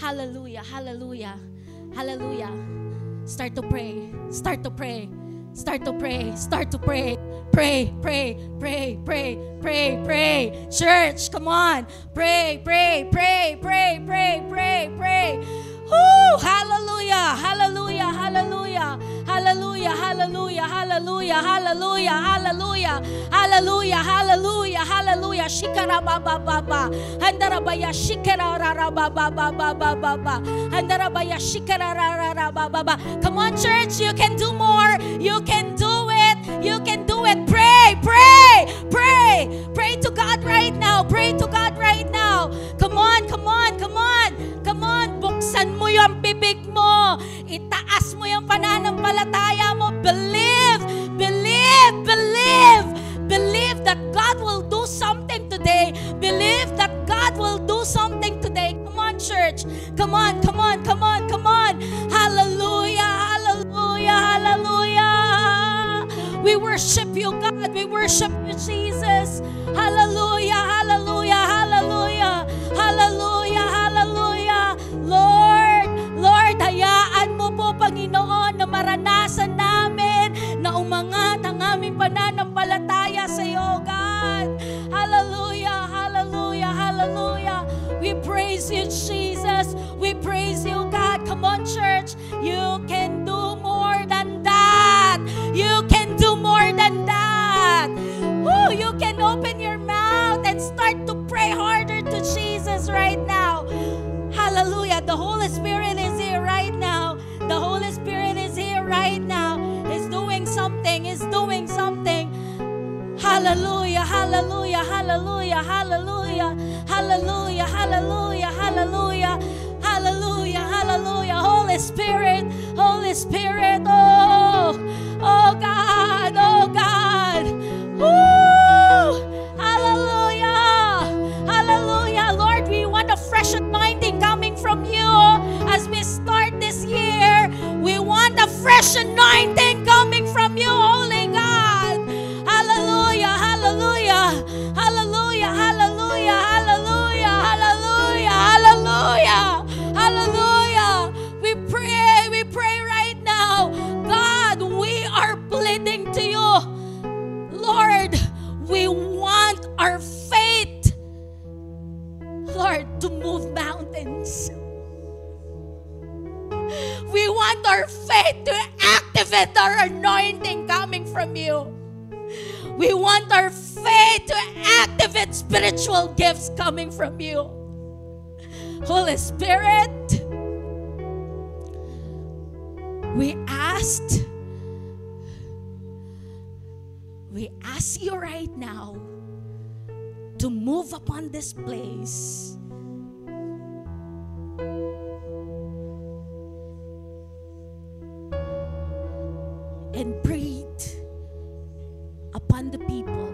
Speaker 3: Hallelujah, hallelujah, hallelujah. Start to pray. Start to pray. Start to pray. Start to pray. Pray, pray, pray, pray, pray, pray. Church, come on. Pray, pray, pray, pray, pray, pray, pray. Woo! Hallelujah, hallelujah, hallelujah. Hallelujah, hallelujah, hallelujah, hallelujah, hallelujah. Hallelujah, hallelujah, hallelujah. Shikara baba baba. Handarabaya shikara rara baba baba baba. Handarabaya shikara rara baba. Come on, church, you can do more. You can do it. You can do it. Pray, pray, pray. Pray to God right now. Pray to God right now. Come on, come on, come on. Come on, buksan mo yung bibig mo. Itaas mo yung pananampalataya mo. Believe, believe, believe. Believe that God will do something today. Believe that God will do something today. Come on, church. Come on, come on, come on, come on. Hallelujah, hallelujah, hallelujah. We worship you, God. We worship you, Jesus. Hallelujah, hallelujah, hallelujah. Hallelujah, hallelujah. Lord, Lord, praise you, Jesus. We praise you, God. Come on, church. You can do more than that. You can do more than that. Woo, you can open your mouth and start to pray harder to Jesus right now. Hallelujah. The Holy Spirit is here right now. The Holy Spirit is here right now. He's doing something. He's doing something. Hallelujah, hallelujah, hallelujah, hallelujah, hallelujah, hallelujah, hallelujah, hallelujah, hallelujah. Holy Spirit, Holy Spirit, oh God, oh God. Woo! Hallelujah, hallelujah. Lord, we want a fresh anointing coming from you as we start this year. We want a fresh anointing coming from you, Holy God. Hallelujah, hallelujah, hallelujah, hallelujah, hallelujah, hallelujah, hallelujah, hallelujah. We pray right now. God, we are pleading to you. Lord, we want our faith, Lord, to move mountains. We want our faith to activate our anointing coming from you. We want our faith to activate spiritual gifts coming from you. Holy Spirit, we ask you right now to move upon this place. And breathe upon the people.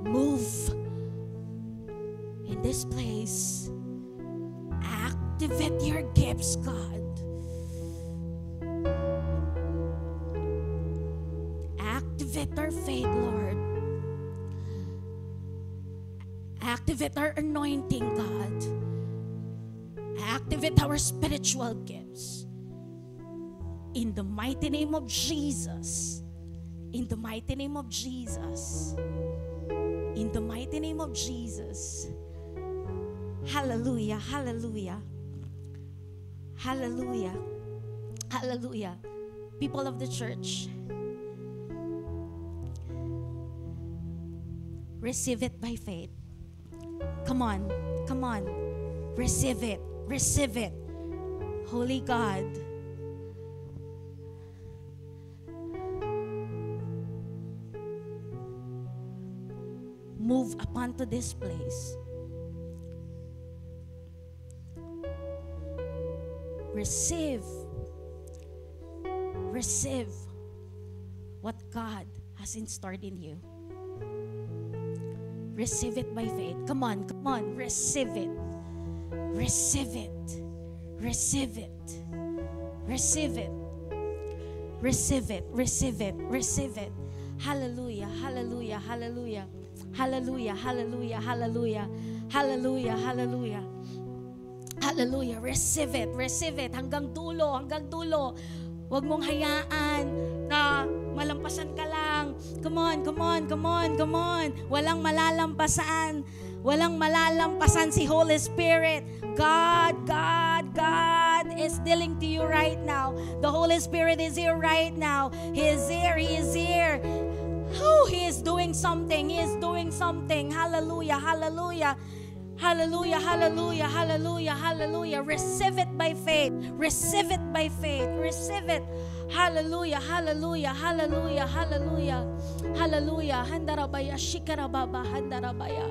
Speaker 3: Move in this place. Activate your gifts, God. Activate our faith, Lord. Activate our anointing, God. Activate our spiritual gifts. In the mighty name of Jesus. In the mighty name of Jesus. In the mighty name of Jesus. Hallelujah, hallelujah. Hallelujah. Hallelujah. People of the church, receive it by faith. Come on, come on. Receive it, receive it. Holy God, move upon to this place. Receive what God has in store in you. Receive it by faith. Come on, come on. Receive it. Receive it. Receive it. Receive it. Receive it. Receive it. Receive it. Hallelujah. Hallelujah. Hallelujah. Hallelujah. Hallelujah. Hallelujah. Hallelujah. Hallelujah. Hallelujah. Receive it. Receive it. Hanggang dulo. Hanggang dulo. Huwag mong hayaan na malampasan ka lang. Come on, come on, come on, come on. Walang malalampasan. Walang malalampasan si Holy Spirit. God is dealing to you right now. The Holy Spirit is here right now. He is here. He is here. Oh, He is doing something. He is doing something. Hallelujah, hallelujah. Hallelujah, hallelujah, hallelujah, hallelujah. Receive it by faith. Receive it by faith. Receive it. Hallelujah, hallelujah, hallelujah, hallelujah. Hallelujah. Handarabaya shikarababa, handarabaya.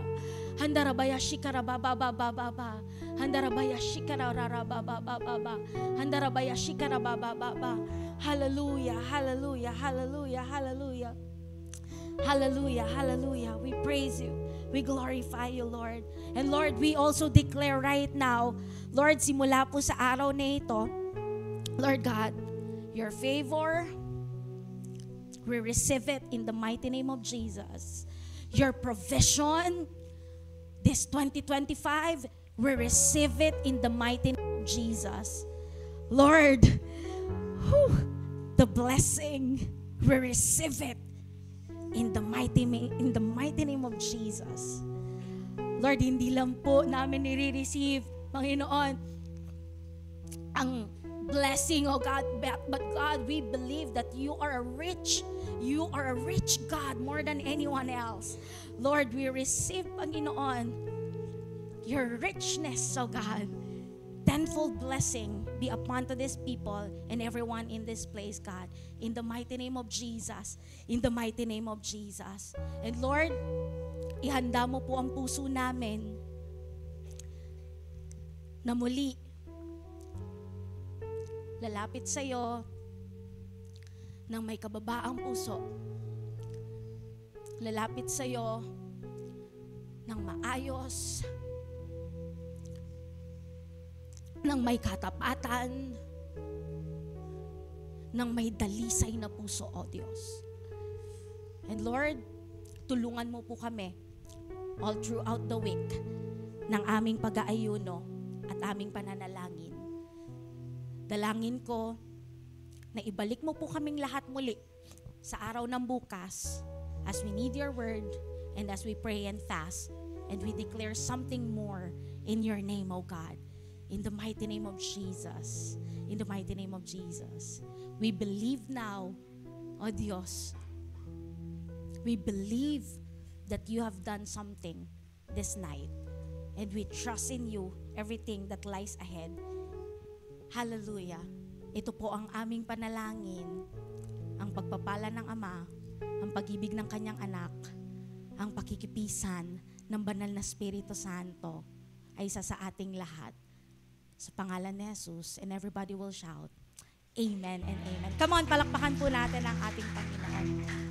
Speaker 3: Handarabaya shikarababa, baba. Handarabaya shikarababa, baba. Handarabaya shikarababa. Hallelujah, hallelujah, hallelujah, hallelujah. Hallelujah, hallelujah. We praise you. We glorify you, Lord. And Lord, we also declare right now, Lord, simula po sa araw na ito, Lord God, your favor, we receive it in the mighty name of Jesus. Your provision, this 2025, we receive it in the mighty name of Jesus. Lord, the blessing, we receive it. In the mighty name of Jesus. Lord, hindi lang po namin nire-receive, Panginoon, ang blessing, oh God, but God, we believe that you are a rich God more than anyone else. Lord, we receive, Panginoon, your richness, oh God. Tenfold blessing be upon to these people and everyone in this place, God. In the mighty name of Jesus. In the mighty name of Jesus. And Lord, ihanda mo po ang puso namin na muli lalapit sa iyo ng may kababaang puso. Lalapit sa iyo ng maayos, ng may katapatan, ng may dalisay na puso, O Diyos. And Lord, tulungan mo po kami all throughout the week ng aming pag-aayuno at aming pananalangin. Dalangin ko na ibalik mo po kaming lahat muli sa araw ng bukas as we need your word and as we pray and fast and we declare something more in your name, O God. In the mighty name of Jesus. In the mighty name of Jesus. We believe now, O Diyos. We believe that you have done something this night. And we trust in you, everything that lies ahead. Hallelujah. Ito po ang aming panalangin. Ang pagpapala ng Ama, ang pag-ibig ng kanyang anak, ang pakikipisan ng banal na Espiritu Santo ay isa sa ating lahat. Sa pangalan ni Jesus, and everybody will shout, Amen and Amen. Come on, palakpakan po natin ang ating Panginoon.